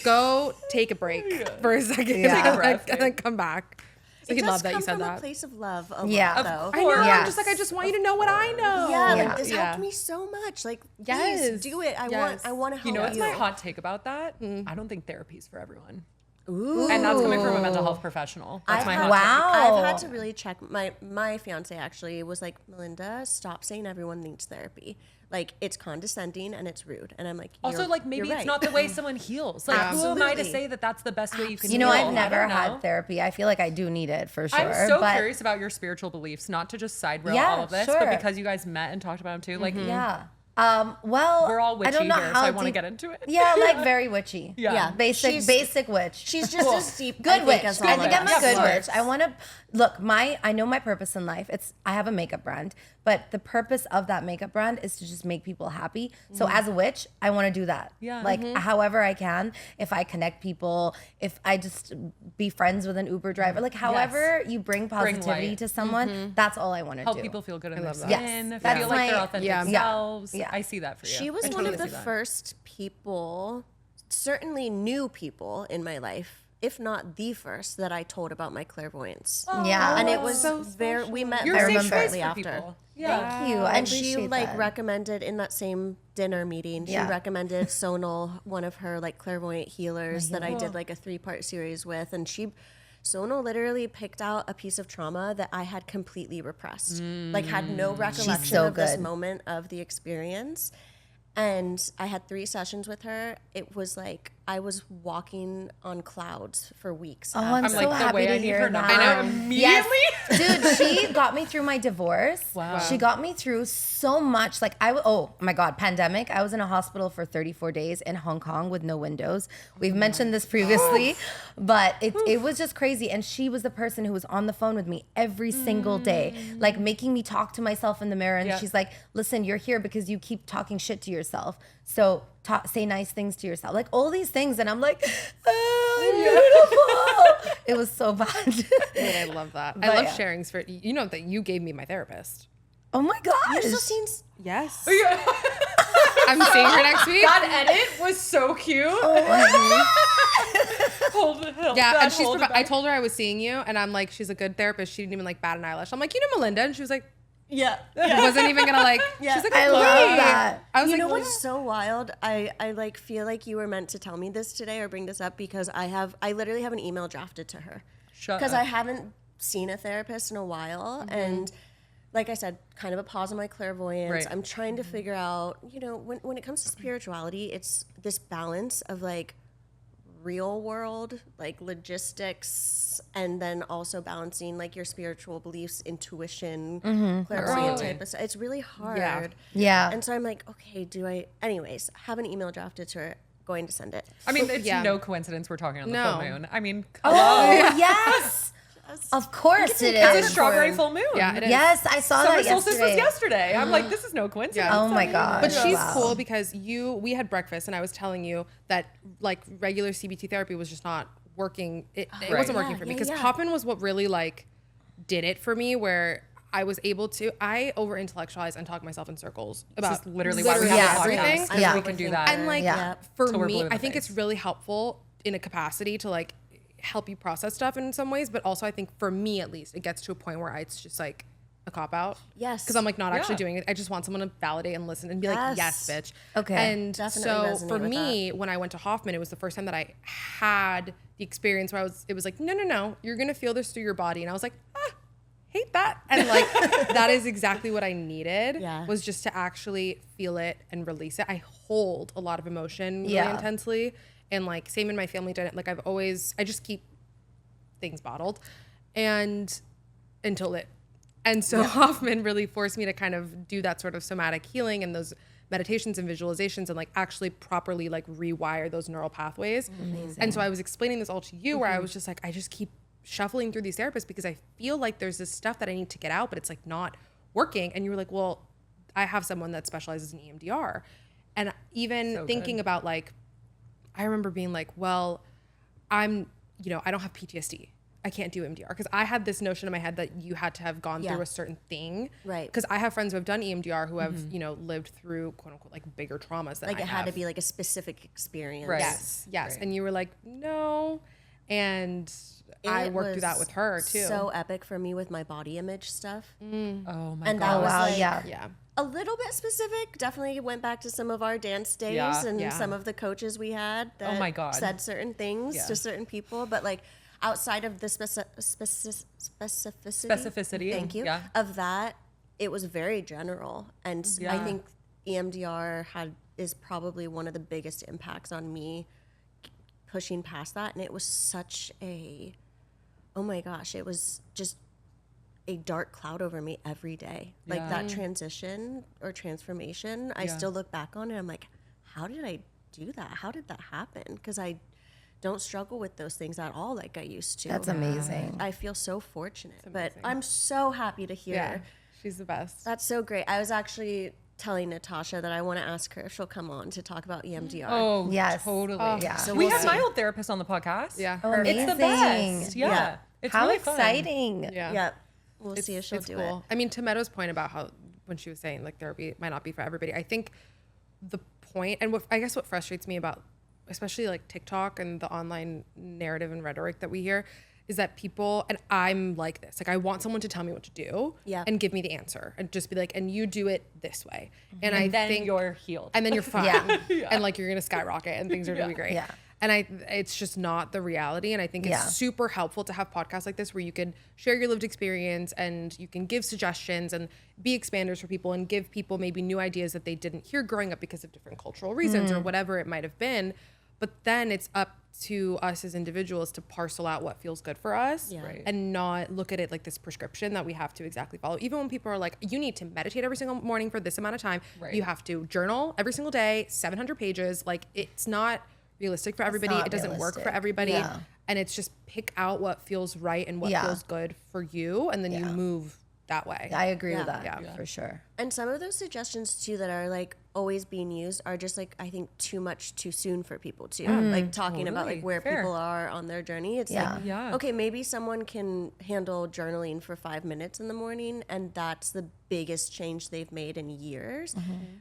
go take a break for a second and then come back. So he loved that you said from that. a place of love a lot, though. I know. Yes. I'm just like, I just want you to know what I know. Like this helped me so much. Like, Yes. please do it. I want to help you. You know what's my hot take about that? I don't think therapy's for everyone. And that's coming from a mental health professional. That's my hot I've had to really check. My fiance actually was like, Melinda, stop saying everyone needs therapy. Like, it's condescending and it's rude. And I'm like, Also, like, maybe you're it's right. not the way someone heals. Like, who am I to say that that's the best way you can You heal? know, I've never I don't had know. therapy. I feel like I do need it for sure. I'm so but curious about your spiritual beliefs, not to just side rail Yeah, all of this, sure. but because you guys met and talked about them too. Like, Yeah. Well, we're all I witchy don't know here, so how I want to deep- get into it. Yeah, like very witchy. Yeah. Basic witch. She's just as deep. Good witch. As I all think of I'm us. a good witch. I want to look. I know my purpose in life. I have a makeup brand, but the purpose of that makeup brand is to just make people happy. So as a witch, I want to do that. Yeah. Like however I can. If I connect people, if I just be friends with an Uber driver, like however you bring positivity light. to someone, that's all I want to Help do. people feel good in their that. skin, Yes, that's feel like they're my- authentic Yeah. selves. Yeah. I see that for you. She was I one totally of the see that. first people, certainly new people in my life, if not the first, that I told about my clairvoyance. Yeah. And it was we met You're a very safe space shortly for after. people. Thank you. I And she appreciate like that. recommended in that same dinner meeting, she Yeah. recommended Sonal, one of her like clairvoyant healers that I did like a 3-part series with. And Sonal literally picked out a piece of trauma that I had completely repressed, like had no recollection so of this good. moment of the experience. And I had 3 sessions with her. It was like I was walking on clouds for weeks. Oh, I'm I'm so like, the happy way to I need hear her that. number I know immediately. Yes. Dude, she got me through my divorce. Wow. She got me through so much. Like oh my God, pandemic. I was in a hospital for 34 days in Hong Kong with no windows. We've mentioned this previously, but it was just crazy. And she was the person who was on the phone with me every single day, like making me talk to myself in the mirror. And she's like, listen, you're here because you keep talking shit to yourself. So say nice things to yourself, like all these things. And I'm like, beautiful. It was so bad. I love that. I But love yeah. sharing. You know that you gave me my therapist. Oh my gosh. You've still seen Yes. I'm seeing her next week. That edit was so cute. Hold Yeah, and I told her I was seeing you, and I'm like, she's a good therapist. She didn't even like bat an eyelash. I'm like, you know Melinda, and she was like, wasn't even gonna like. She's like, I love okay. that. I was You like, know what? what's so wild? I like feel like you were meant to tell me this today or bring this up because I literally have an email drafted to her Shut because up. I haven't seen a therapist in a while and like I said, kind of a pause on my clairvoyance. Right. I'm trying to figure out, when it comes to spirituality, it's this balance of like real world, like logistics, and then also balancing like your spiritual beliefs, intuition, clairvoyance type of stuff. It's really hard. Yeah. And so I'm like, okay, anyways, have an email drafted to her, going to send it. I mean, it's Yeah. no coincidence we're talking on the No. full moon. I mean, Oh, yes. Of course it It's is. a strawberry full moon. Yeah, it is. Yes, I saw Summer that solstice was yesterday. yesterday. I'm like, this is no coincidence. Oh my god! But she's Wow. cool because we had breakfast and I was telling you that like regular CBT therapy was just not working. It wasn't working for me because Hoffman was what really like did it for me, where I was able to, I over intellectualize and talk myself in circles about This is literally why we have Yeah. a everything. podcast. 'Cause Yeah. we can do that. And like Yeah. for Till we're blue me, in the I think face. it's really helpful in a capacity to like help you process stuff in some ways, but also I think for me at least, it gets to a point where it's just like a cop out. Yes. Because I'm like not actually Yeah. doing it. I just want someone to validate and listen and be like, yes, bitch. Okay. And Definitely so resonate for with me, when I went to Hoffman, it was the first time that I had the experience where it was like, no, you're gonna feel this through your body. And I was like, hate that. And like that is exactly what I needed. Yeah. Was just to actually feel it and release it. I hold a lot of emotion really Yeah. intensely. And like same in my family dynamic. Like I just keep things bottled and so Hoffman really forced me to kind of do that sort of somatic healing and those meditations and visualizations and like actually properly like rewire those neural pathways. And so I was explaining this all to you where I was just like, I just keep shuffling through these therapists because I feel like there's this stuff that I need to get out, but it's like not working. And you were like, well, I have someone that specializes in EMDR. And even thinking about like, I remember being like, well, I don't have PTSD. I can't do EMDR because I had this notion in my head that you had to have gone through a certain thing. Right. Because I have friends who have done EMDR who have, lived through quote unquote like bigger traumas than Like I it have. had to be like a specific experience. Right. Yes. Right. And you were like, no. And I It worked through was that with her too. So epic for me with my body image stuff. Oh my And god. that was wow, like yeah. yeah. a little bit specific. Definitely went back to some of our dance days Yeah. and Yeah. some of the coaches we had that Oh my God. said certain things to certain people. But like outside of the specificity, thank you, yeah. of that, it was very general. And I Yeah. think EMDR is probably one of the biggest impacts on me pushing past that. And it was such oh my gosh, it was just a dark cloud over me every day. Like Yeah. that transition or transformation, I still look back on it. I'm like, how did I do that? How did that happen? Because I don't struggle with those things at all like I used to. That's amazing. I feel so fortunate, but I'm so happy to hear. Yeah. She's the best. That's so great. I was actually telling Natasha that I want to ask her if she'll come on to talk about EMDR. Oh, Yes. totally. Yeah. So we we'll had see. my old therapist on the podcast. Yeah. Oh, It's the amazing. best. Yeah. Yeah. It's How really fun. exciting. Yeah. Yep. We'll see if she'll It's do cool. it. I mean, to Meadow's point about how when she was saying like therapy might not be for everybody, I think the point and I guess what frustrates me about especially like TikTok and the online narrative and rhetoric that we hear is that people, and I'm like this, like I want someone to tell me what to do and give me the answer and just be like, and you do it this way. And I then think you're healed. and then you're fine. Yeah. And like you're gonna skyrocket and things are gonna be great. Yeah. And it's just not the reality. And I think it's Yeah. super helpful to have podcasts like this where you can share your lived experience and you can give suggestions and be expanders for people and give people maybe new ideas that they didn't hear growing up because of different cultural reasons or whatever it might have been. But then it's up to us as individuals to parcel out what feels good for us Right. and not look at it like this prescription that we have to exactly follow. Even when people are like, you need to meditate every single morning for this amount of time. Right. You have to journal every single day, 700 pages. Like it's not realistic for everybody. not It doesn't work for realistic. everybody. Yeah. And it's just pick out what feels right and what Yeah. feels good for you. And then you move that way. I agree with Yeah. that Yeah. for sure. And some of those suggestions too that are like always being used are just like I think too much too soon for people too. Like talking about Totally. like where Fair. people are on their journey. It's Yeah. like Yeah. okay, maybe someone can handle journaling for 5 minutes in the morning and that's the biggest change they've made in years.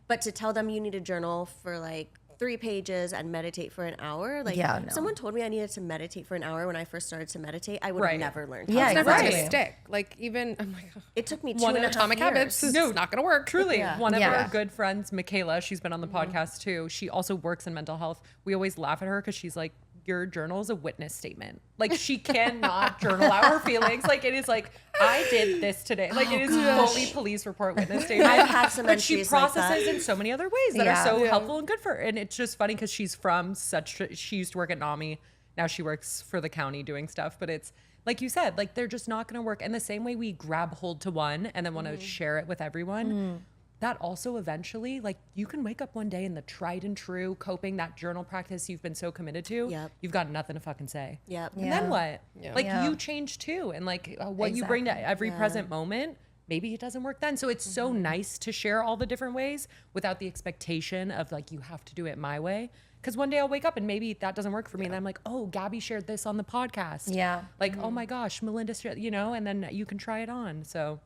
But to tell them you need to journal for like 3 pages and meditate for an hour. Like Yeah, no. someone told me I needed to meditate for an hour when I first started to meditate. I would Right. have never learned. Yeah, how to It's never Right. gonna stick. Like even I'm like It took me two one and a half Atomic years. Habits is not gonna work. Truly, Yeah. one of Yeah. our good friends, Michaela, she's been on the podcast too. She also works in mental health. We always laugh at her because she's like, your journal is a witness statement. Like she cannot journal out her feelings. Like it is like, I did this today. Like it is fully police report witness statement. I've had some But she entries like that. processes in so many other ways that Yeah. are so helpful and good for her. And it's just funny because she's from she used to work at NAMI. Now she works for the county doing stuff. But it's like you said, like they're just not going to work. And the same way we grab hold to one and then want to share it with everyone. that also eventually, like, you can wake up one day and the tried and true coping, that journal practice you've been so committed to, Yep. you've got nothing to fucking say. Yep. And then what? Like, Yeah. you change too. And like what you bring to every present moment, maybe it doesn't work then. So it's so nice to share all the different ways without the expectation of like, you have to do it my way. Because one day I'll wake up and maybe that doesn't work for me. And I'm like, oh, Gabby shared this on the podcast. Yeah. Like, oh my gosh, Melinda shared, you know, and then you can try it on. So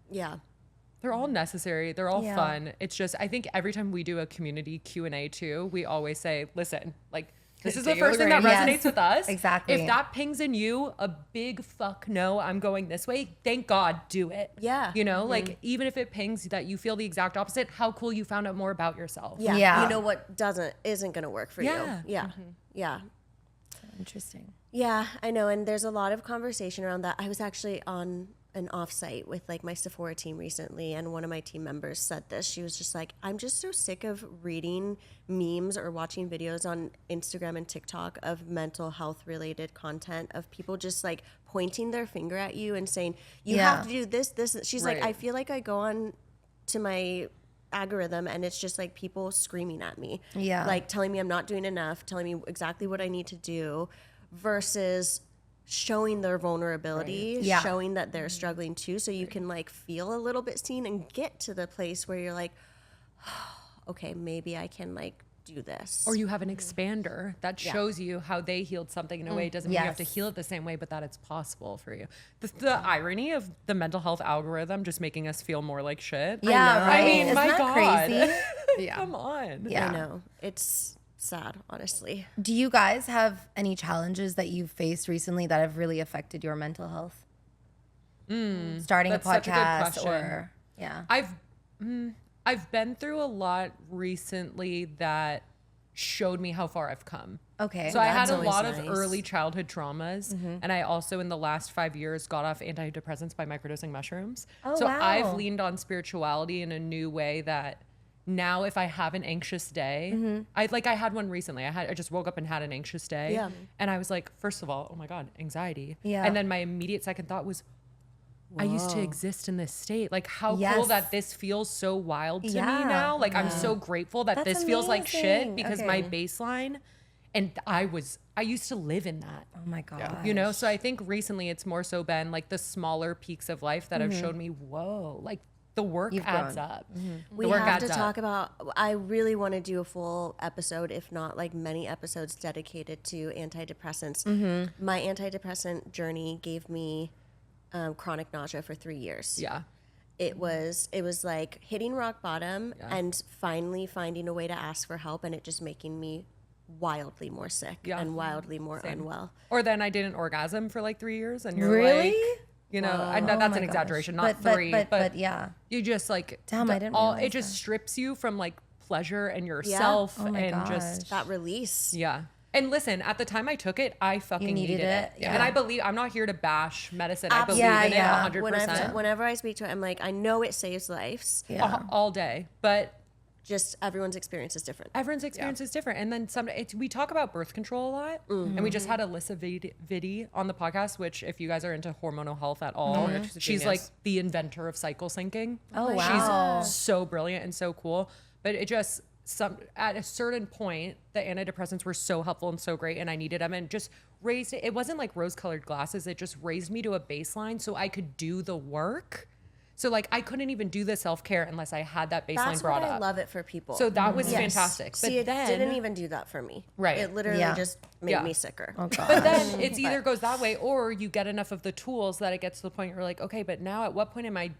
Yeah. they're all necessary. They're all Yeah. fun. It's just, I think every time we do a community Q&A too, we always say, listen, like, this is the Take it first with thing a that grain. resonates with us. Exactly. If that pings in you a big fuck no, I'm going this way, thank God, do it. Yeah. You know, like, even if it pings that you feel the exact opposite, how cool you found out more about yourself. Yeah. Yeah. You know what isn't going to work for Yeah. you. Yeah. Yeah. Interesting. Yeah, I know. And there's a lot of conversation around that. I was actually on an offsite with like my Sephora team recently, and one of my team members said this. She was just like, I'm just so sick of reading memes or watching videos on Instagram and TikTok of mental health related content of people just like pointing their finger at you and saying, you Yeah. have to do this. She's like, I feel like I go on to my algorithm and it's just like people screaming at me. Yeah. Like telling me I'm not doing enough, telling me exactly what I need to do versus showing their vulnerability, Yeah. showing that they're struggling too, so you can like feel a little bit seen and get to the place where you're like, okay, maybe I can like do this. Or you have an expander that shows you how they healed something in a way. It doesn't mean you have to Yes. heal it the same way, but that it's possible for you. The irony of the mental health algorithm just making us feel more like shit. Yeah, know. right. I mean, Isn't my that God. crazy? Yeah. Come on. Yeah. I know. It's sad, honestly. Do you guys have any challenges that you've faced recently that have really affected your mental health? Starting a that's such a good podcast question. or yeah. I've been through a lot recently that showed me how far I've come. Okay. So I had that's a always lot nice. of early childhood traumas, and I also in the last 5 years got off antidepressants by microdosing mushrooms. Oh, so wow. I've leaned on spirituality in a new way that now if I have an anxious day, I had one recently. I just woke up and had an anxious day, Yeah. and I was like, first of all, oh my God, anxiety. Yeah. And then my immediate second thought was, I used to exist in this state. Like, how cool Yes. that this feels so wild to me Yeah. now. Like, I'm so grateful that That's this feels like amazing. shit because my Okay. baseline, and I used to live in that, Oh my god. you know? So I think recently it's more so been like the smaller peaks of life that have showed me, whoa, like the work You've adds grown. up. We The work have to adds up. talk about, I really want to do a full episode, if not like many episodes dedicated to antidepressants. My antidepressant journey gave me chronic nausea for 3 years. Yeah. It was like hitting rock bottom and finally finding a way to ask for help, and it just making me wildly more sick Yeah. and wildly more unwell. Or then I didn't orgasm for like 3 years and you're Really? like, you know, I know Oh that's my an gosh. exaggeration, not But- three, but yeah. you just like, Damn, I didn't all, realize it just that. strips you from like pleasure and yourself Oh my and just, That release. yeah. And listen, at the time I took it, I fucking needed needed it. it, yeah. And I believe, I'm not here to bash medicine. I believe Yeah, in yeah. it 100%. Whenever I speak to it, I'm like, I know it saves lives. Yeah. All day. But Just everyone's experience is different. everyone's experience is different. And then we talk about birth control a lot. And we just had Alyssa Vitti on the podcast, which if you guys are into hormonal health at all, she's like the inventor of cycle syncing. Oh, wow. She's so brilliant and so cool. But it just, at a certain point, the antidepressants were so helpful and so great, and I needed them, and just raised it. It wasn't like rose-colored glasses. It just raised me to a baseline so I could do the work. So like I couldn't even do the self-care unless I had that baseline That's brought what I up. love it for people. So that was Yes. fantastic. See, But it then didn't even do that for me. Right. It literally Yeah. just made Yeah. me sicker. Oh god. But then it's either goes that way or you get enough of the tools that it gets to the point where you're like, okay, but now at what point am I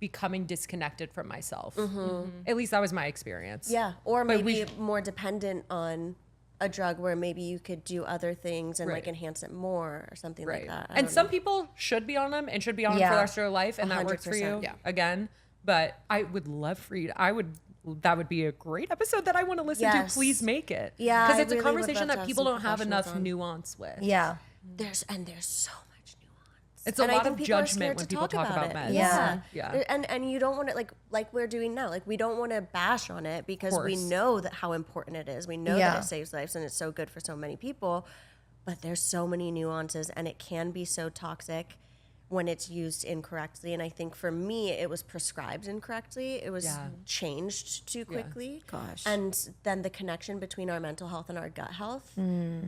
becoming disconnected from myself? At least that was my experience. Yeah, or But maybe more dependent on a drug where maybe you could do other things and Right. like enhance it more or something Right. like that. I And don't some know. people should be on them and should be on them Yeah. for the rest of their life, and that works for you 100%. Yeah. again. But I would love for you that would be a great episode that I want to listen to. Yes. Please make it. Yeah, Because I it's a really would conversation love to that have people some don't have enough professionals on. nuance with. yeah. There's so much nuance. It's a And I lot think of people are judgment scared when to people talk about it. meds. Yeah. Yeah. And you don't want to like we're doing now. Like we don't want to bash on it because we Course. know that how important it is. We know Yeah. that it saves lives and it's so good for so many people. But there's so many nuances and it can be so toxic when it's used incorrectly. And I think for me, it was prescribed incorrectly. It was changed too quickly. Gosh. And then the connection between our mental health and our gut health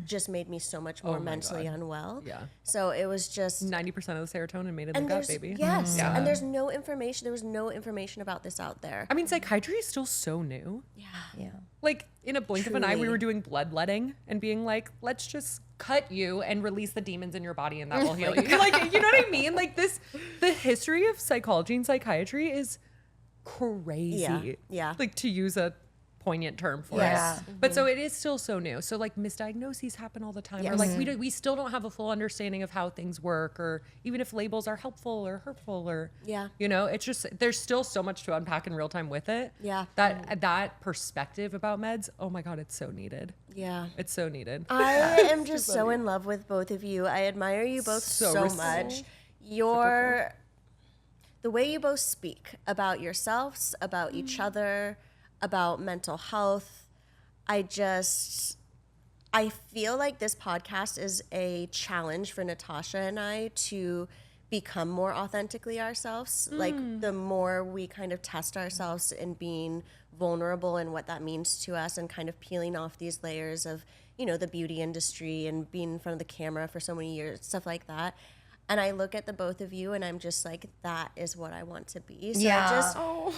just made me so much more mentally unwell. Yeah. So it was just 90% of the serotonin made in the gut, baby. Yes. And there's no information. There was no information about this out there. I mean, psychiatry is still so new. Yeah. Like in a blink of an eye, we Truly. were doing bloodletting and being like, let's just cut you and release the demons in your body and that will heal you. Like, you know what I mean? Like the history of psychology and psychiatry is crazy. Yeah. Like to use a poignant term for Yeah. it. But so it is still so new. So like misdiagnoses happen all the time. Or like we still don't have a full understanding of how things work, or even if labels are helpful or hurtful, or you know, it's just there's still so much to unpack in real time with it. Yeah. That perspective about meds, oh my God, it's so needed. Yeah. It's so needed. I am just so in love with both of you. I admire you both so much. The way you both speak about yourselves, about each other, about mental health. I feel like this podcast is a challenge for Natasha and I to become more authentically ourselves. Like the more we kind of test ourselves in being vulnerable and what that means to us, and kind of peeling off these layers of, you know, the beauty industry and being in front of the camera for so many years, stuff like that. And I look at the both of you and I'm just like, that is what I want to be. So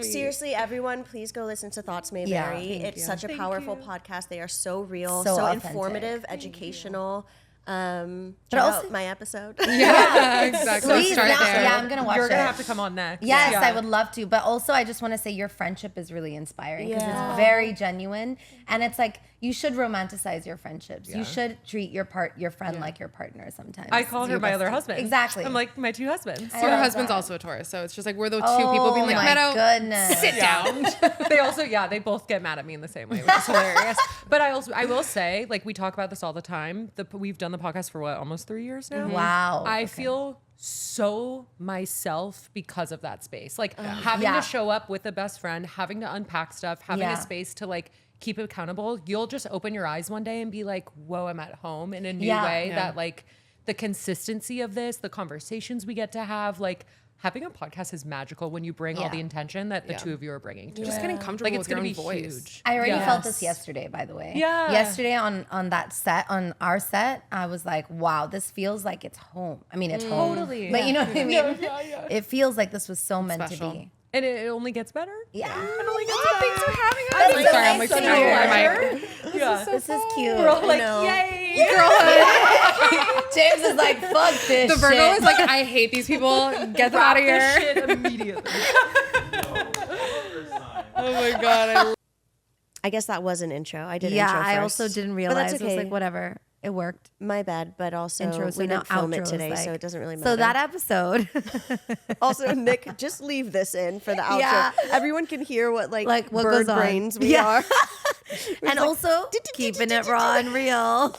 seriously, everyone, please go listen to Thoughts May Vary. It's such a powerful podcast. They are so real, so authentic. informative, educational. Check also- out my episode. Yeah, exactly. Please, Start there. yeah, I'm gonna watch You're it. gonna have to come on next. Yes, Yeah. I would love to. But also, I just want to say your friendship is really inspiring because it's very genuine, and it's like you should romanticize your friendships. You should treat your friend like your partner sometimes. I call her Your my other bestie. husband. Exactly. I'm like my two husbands. So her husband's also a Taurus, so it's just like we're the two people being like, my Meadow, goodness. sit down. They also, they both get mad at me in the same way, which is hilarious. But I will say, like, we talk about this all the time. We've done the podcast for almost 3 years now. Wow. I feel so myself because of that space. Like having to show up with a best friend, having to unpack stuff, having a space to like keep it accountable. You'll just open your eyes one day and be like, whoa, I'm at home in a new way that like the consistency of this, the conversations we get to have, like having a podcast is magical when you bring all the intention that the two of you are bringing to Just it. getting comfortable Like it's with your going own to be voice. huge. I already felt this yesterday, by the way. Yeah. Yesterday on that set, on our set, I was like, wow, this feels like it's home. I mean, it's home. Totally. But you know what I mean? It feels like this was so meant special. to be. And it only gets better. Yeah. Thanks for having us. I'm sorry, I'm like so smacking my mic. Yeah. This is cute. We're all like, know. yay. James is like, fuck this The Virgo shit. is like, I hate these people. Get them out of This here. shit immediately. Oh my God. I guess that was an intro. I did yeah, intro first. I also didn't But realize. that's I was okay. like, whatever. It worked. My bad, but also Intro, so we now didn't film outro it is today, like- so it doesn't really matter. So that episode. Also, Nick, just leave this in for the outro. Yeah. Everyone can hear what Like, what bird goes on. brains we Yeah. are. And also keeping it raw and real.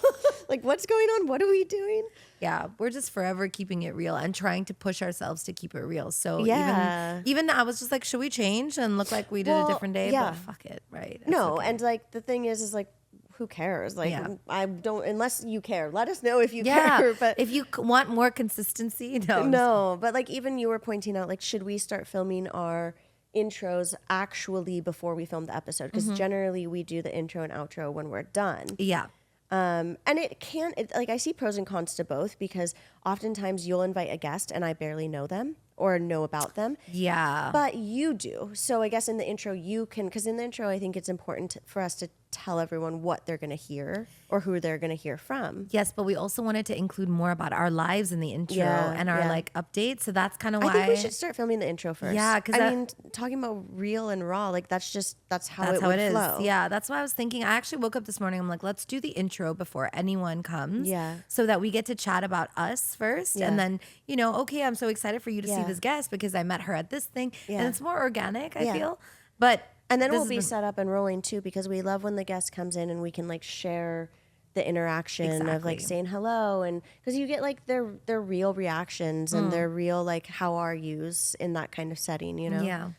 Like, what's going on? What are we doing? Yeah, we're just forever keeping it real and trying to push ourselves to keep it real. So Yeah. even I was just like, should we change and look like we did a Well, different day? yeah. But fuck it, right? It's No, okay. and like the thing is like, who cares? Like, Yeah. I don't, unless you care. Let us know if you yeah, care. But if you want more consistency, no. no, but like even you were pointing out, like, should we start filming our intros actually before we film the episode? Because generally we do the intro and outro when we're done. Yeah. And like I see pros and cons to both, because oftentimes you'll invite a guest and I barely know them or know about them. Yeah. But you do. So I guess in the intro you can, because in the intro I think it's important for us to tell everyone what they're going to hear or who they're going to hear from. Yes, but we also wanted to include more about our lives in the intro and our like updates. So that's kind of why I think we should start filming the intro first. Yeah, 'cause I that- mean, talking about real and raw, like that's how that's it how would it is. flow. Yeah, that's what I was thinking. I actually woke up this morning. I'm like, let's do the intro before anyone comes. Yeah. So that we get to chat about us first. Yeah. And then, okay, I'm so excited for you to see Yeah. this guest because I met her at this thing. Yeah. And it's more organic, I Yeah. feel. But And then this we'll has be been- set up and rolling too, because we love when the guest comes in and we can like share the interaction of like Exactly. saying hello, and because you get like their real reactions and their real like how are yous in that kind of setting, Yeah.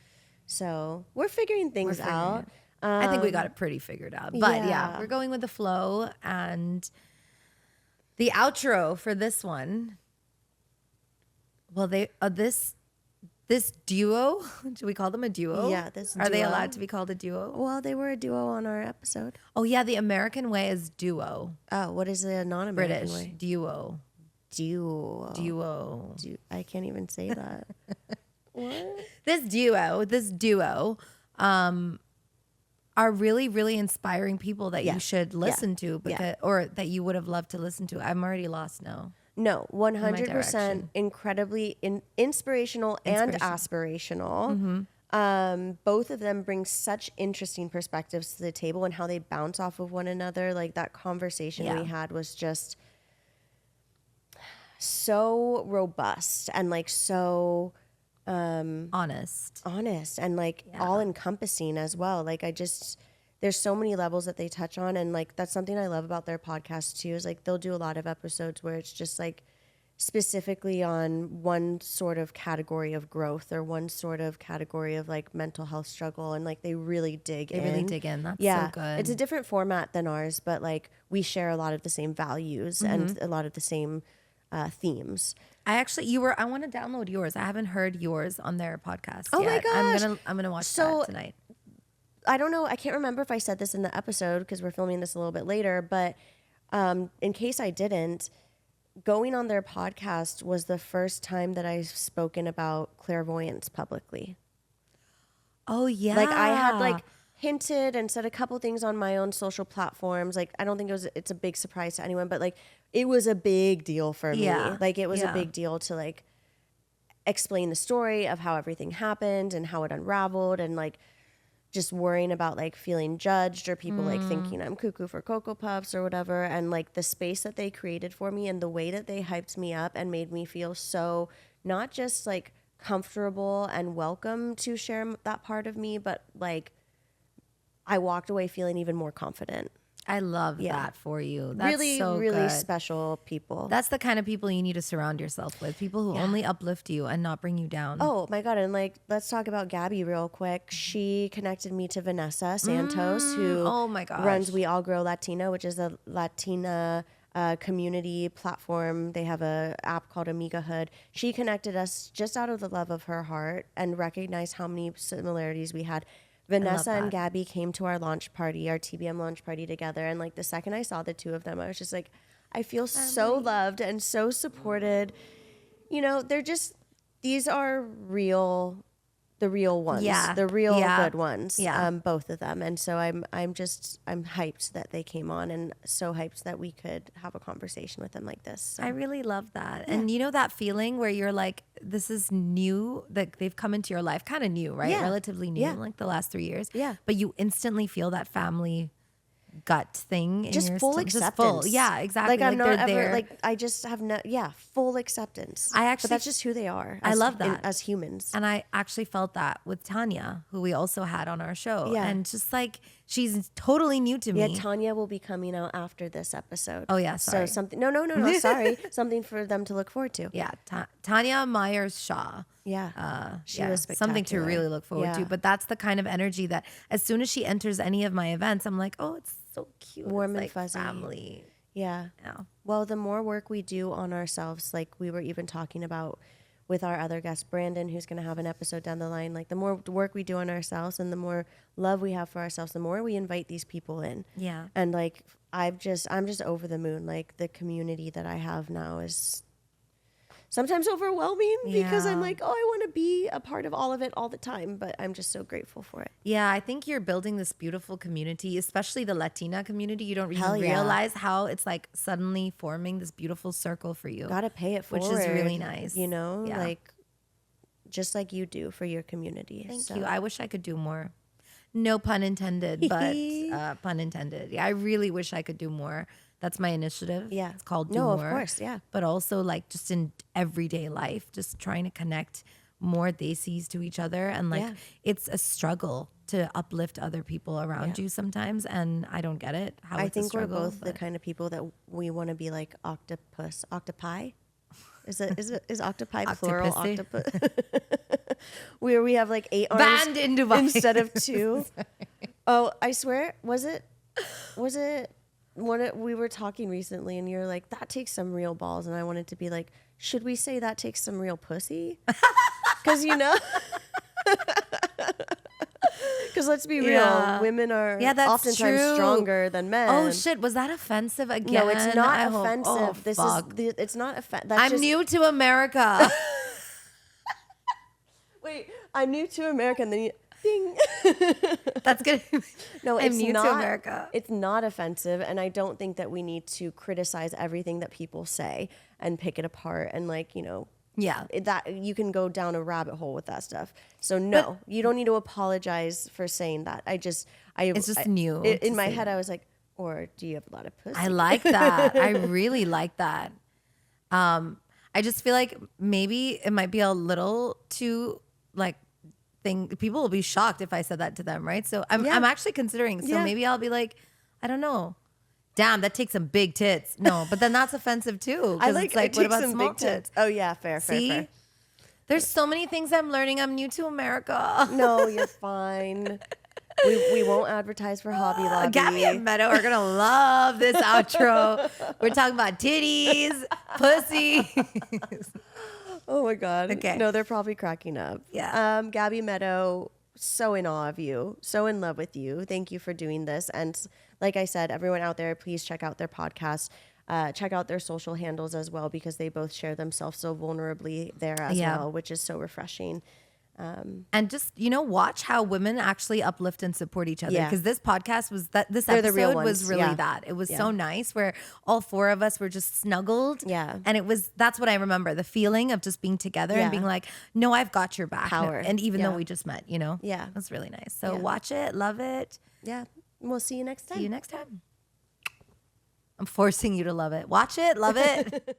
So we're figuring things out. I think we got it pretty figured out. But yeah, yeah. we're going with the flow. And the outro for this one Well, they this duo, do we call them a duo? Yeah, this Are they duo. allowed to be called a duo? Well, they were a duo on our episode. Oh yeah, the American way is duo. Oh, what is the non-American British way? duo. Duo. Duo. I can't even say that. What? This duo, are really, really inspiring people that Yeah. you should listen to Yeah. because, or that you would have loved to listen to. I'm already lost now. No, 100% direction. incredibly inspirational and aspirational. Both of them bring such interesting perspectives to the table and how they bounce off of one another. Like that conversation Yeah. we had was just so robust and like so Honest. and like all encompassing as well. Like there's so many levels that they touch on, and like that's something I love about their podcast too, is like they'll do a lot of episodes where it's just like specifically on one sort of category of growth or one sort of category of like mental health struggle, and like they really dig in. They really dig in. That's Yeah, so good. it's a different format than ours, but like we share a lot of the same values and a lot of the same themes. I want to download yours. I haven't heard yours on their podcast Oh my yet. gosh. I'm gonna watch So- that tonight. I don't know. I can't remember if I said this in the episode because we're filming this a little bit later, but in case I didn't, going on their podcast was the first time that I've spoken about clairvoyance publicly. Oh yeah. Like I had like hinted and said a couple things on my own social platforms. Like I don't think it's a big surprise to anyone, but like it was a big deal for me. Yeah. Like it was Yeah. a big deal to like explain the story of how everything happened and how it unraveled, and like just worrying about like feeling judged or people like thinking I'm cuckoo for Cocoa Puffs or whatever. And like the space that they created for me and the way that they hyped me up and made me feel so not just like comfortable and welcome to share that part of me, but like I walked away feeling even more confident. I love that for you. That's really, so really good. special people. That's the kind of people you need to surround yourself with. People who only uplift you and not bring you down. Oh my God. And like, let's talk about Gabby real quick. She connected me to Vanessa Santos, who oh my gosh. runs We All Grow Latina, which is a Latina community platform. They have a app called Amiga Hood. She connected us just out of the love of her heart and recognized how many similarities we had. Vanessa and Gabby came to our launch party, our TBM launch party together. And like the second I saw the two of them, I was just like, I feel so loved and so supported. You know, these are the real ones, the real good ones, both of them. And so I'm hyped that they came on, and so hyped that we could have a conversation with them like this. So. I really love that. And you know that feeling where you're like, this is new, that they've come into your life, kind of new, right? Yeah. Relatively new, Yeah. like the last 3 years. Yeah. But you instantly feel that family gut thing in Just your full stomach. acceptance. Yeah, exactly. Like I'm not they're ever there. like I just have full acceptance. I actually- but that's just who they are. I love that. as humans. And I actually felt that with Tanya, who we also had on our show. Yeah. And just like, she's totally new to me. Yeah, Tanya will be coming out after this episode. Oh, yeah, sorry. So something. No, sorry. Something for them to look forward to. Yeah, Tanya Myers-Shaw. Yeah. She Yeah, was something to spectacular. really look forward to. Yeah. But that's the kind of energy that as soon as she enters any of my events, I'm like, oh, it's so cute. Warm It's and like fuzzy. family. Yeah. Yeah. Well, the more work we do on ourselves, like we were even talking about with our other guest, Brandon, who's going to have an episode down the line, like the more work we do on ourselves and the more love we have for ourselves, the more we invite these people in. Yeah. And like, I'm just over the moon. Like the community that I have now is sometimes overwhelming because I'm Yeah. like, oh, I want to be a part of all of it all the time, but I'm just so grateful for it. Yeah, I think you're building this beautiful community, especially the Latina community. You don't Hell even yeah. realize how it's like suddenly forming this beautiful circle for you. Gotta pay it Which forward. is really nice. You know, Yeah. like just like you do for your community. Thank So- you. I wish I could do more. No pun intended, but pun intended. Yeah, I really wish I could do more. That's my initiative. Yeah. It's called Do No, More. of course, yeah. But also like just in everyday life, just trying to connect more desis to each other. And like Yeah. it's a struggle to uplift other people around you sometimes. And I don't get it. How I it's a think we're struggle, both the but- kind of people that we want to be like octopi. Is octopi plural? Octopussy. Octopus. Where we have like 8 arms Banned in Dubai. instead of 2. Oh, I swear, was it we were talking recently and you're like, that takes some real balls, and I wanted to be like, should we say that takes some real pussy? Because, you know, because let's be real, women are oftentimes true. Stronger than men. Oh shit, was that offensive again? No, it's not I hope- offensive. oh, fuck. It's not offensive. I'm new to America. Wait, I'm new to America, and then you, ding. That's good. No, I'm it's new not, to America. It's not offensive, and I don't think that we need to criticize everything that people say and pick it apart and, like, you know, Yeah. that you can go down a rabbit hole with that stuff. So no, you don't need to apologize for saying that. It's just new In to my say head, that. I was like, or do you have a lot of pussy? I like that. I really like that. I just feel like maybe it might be a little too like people will be shocked if I said that to them, right? So I'm actually considering. So maybe I'll be like, I don't know. Damn, that takes some big tits. No, but then that's offensive too. I like, it's like, it what takes about some small big tits? Oh yeah, fair. There's so many things I'm learning. I'm new to America. No, you're fine. We won't advertise for Hobby Lobby. Gabby and Meadow are gonna love this outro. We're talking about titties, pussy. Oh my God. Okay. No, they're probably cracking up. Yeah. Gabby Meadow, so in awe of you, so in love with you. Thank you for doing this. And like I said, everyone out there, please check out their podcast. Check out their social handles as well, because they both share themselves so vulnerably there as well, which is so refreshing. And just, you know, watch how women actually uplift and support each other. Yeah. Because this podcast was this They're the real episode was ones, really that. It was so nice where all four of us were just snuggled. Yeah. And that's what I remember. The feeling of just being together and being like, no, I've got your back. Power. And even though we just met, you know? Yeah. It was really nice. So watch it, love it. Yeah. We'll see you next time. See you next time. I'm forcing you to love it. Watch it, love it.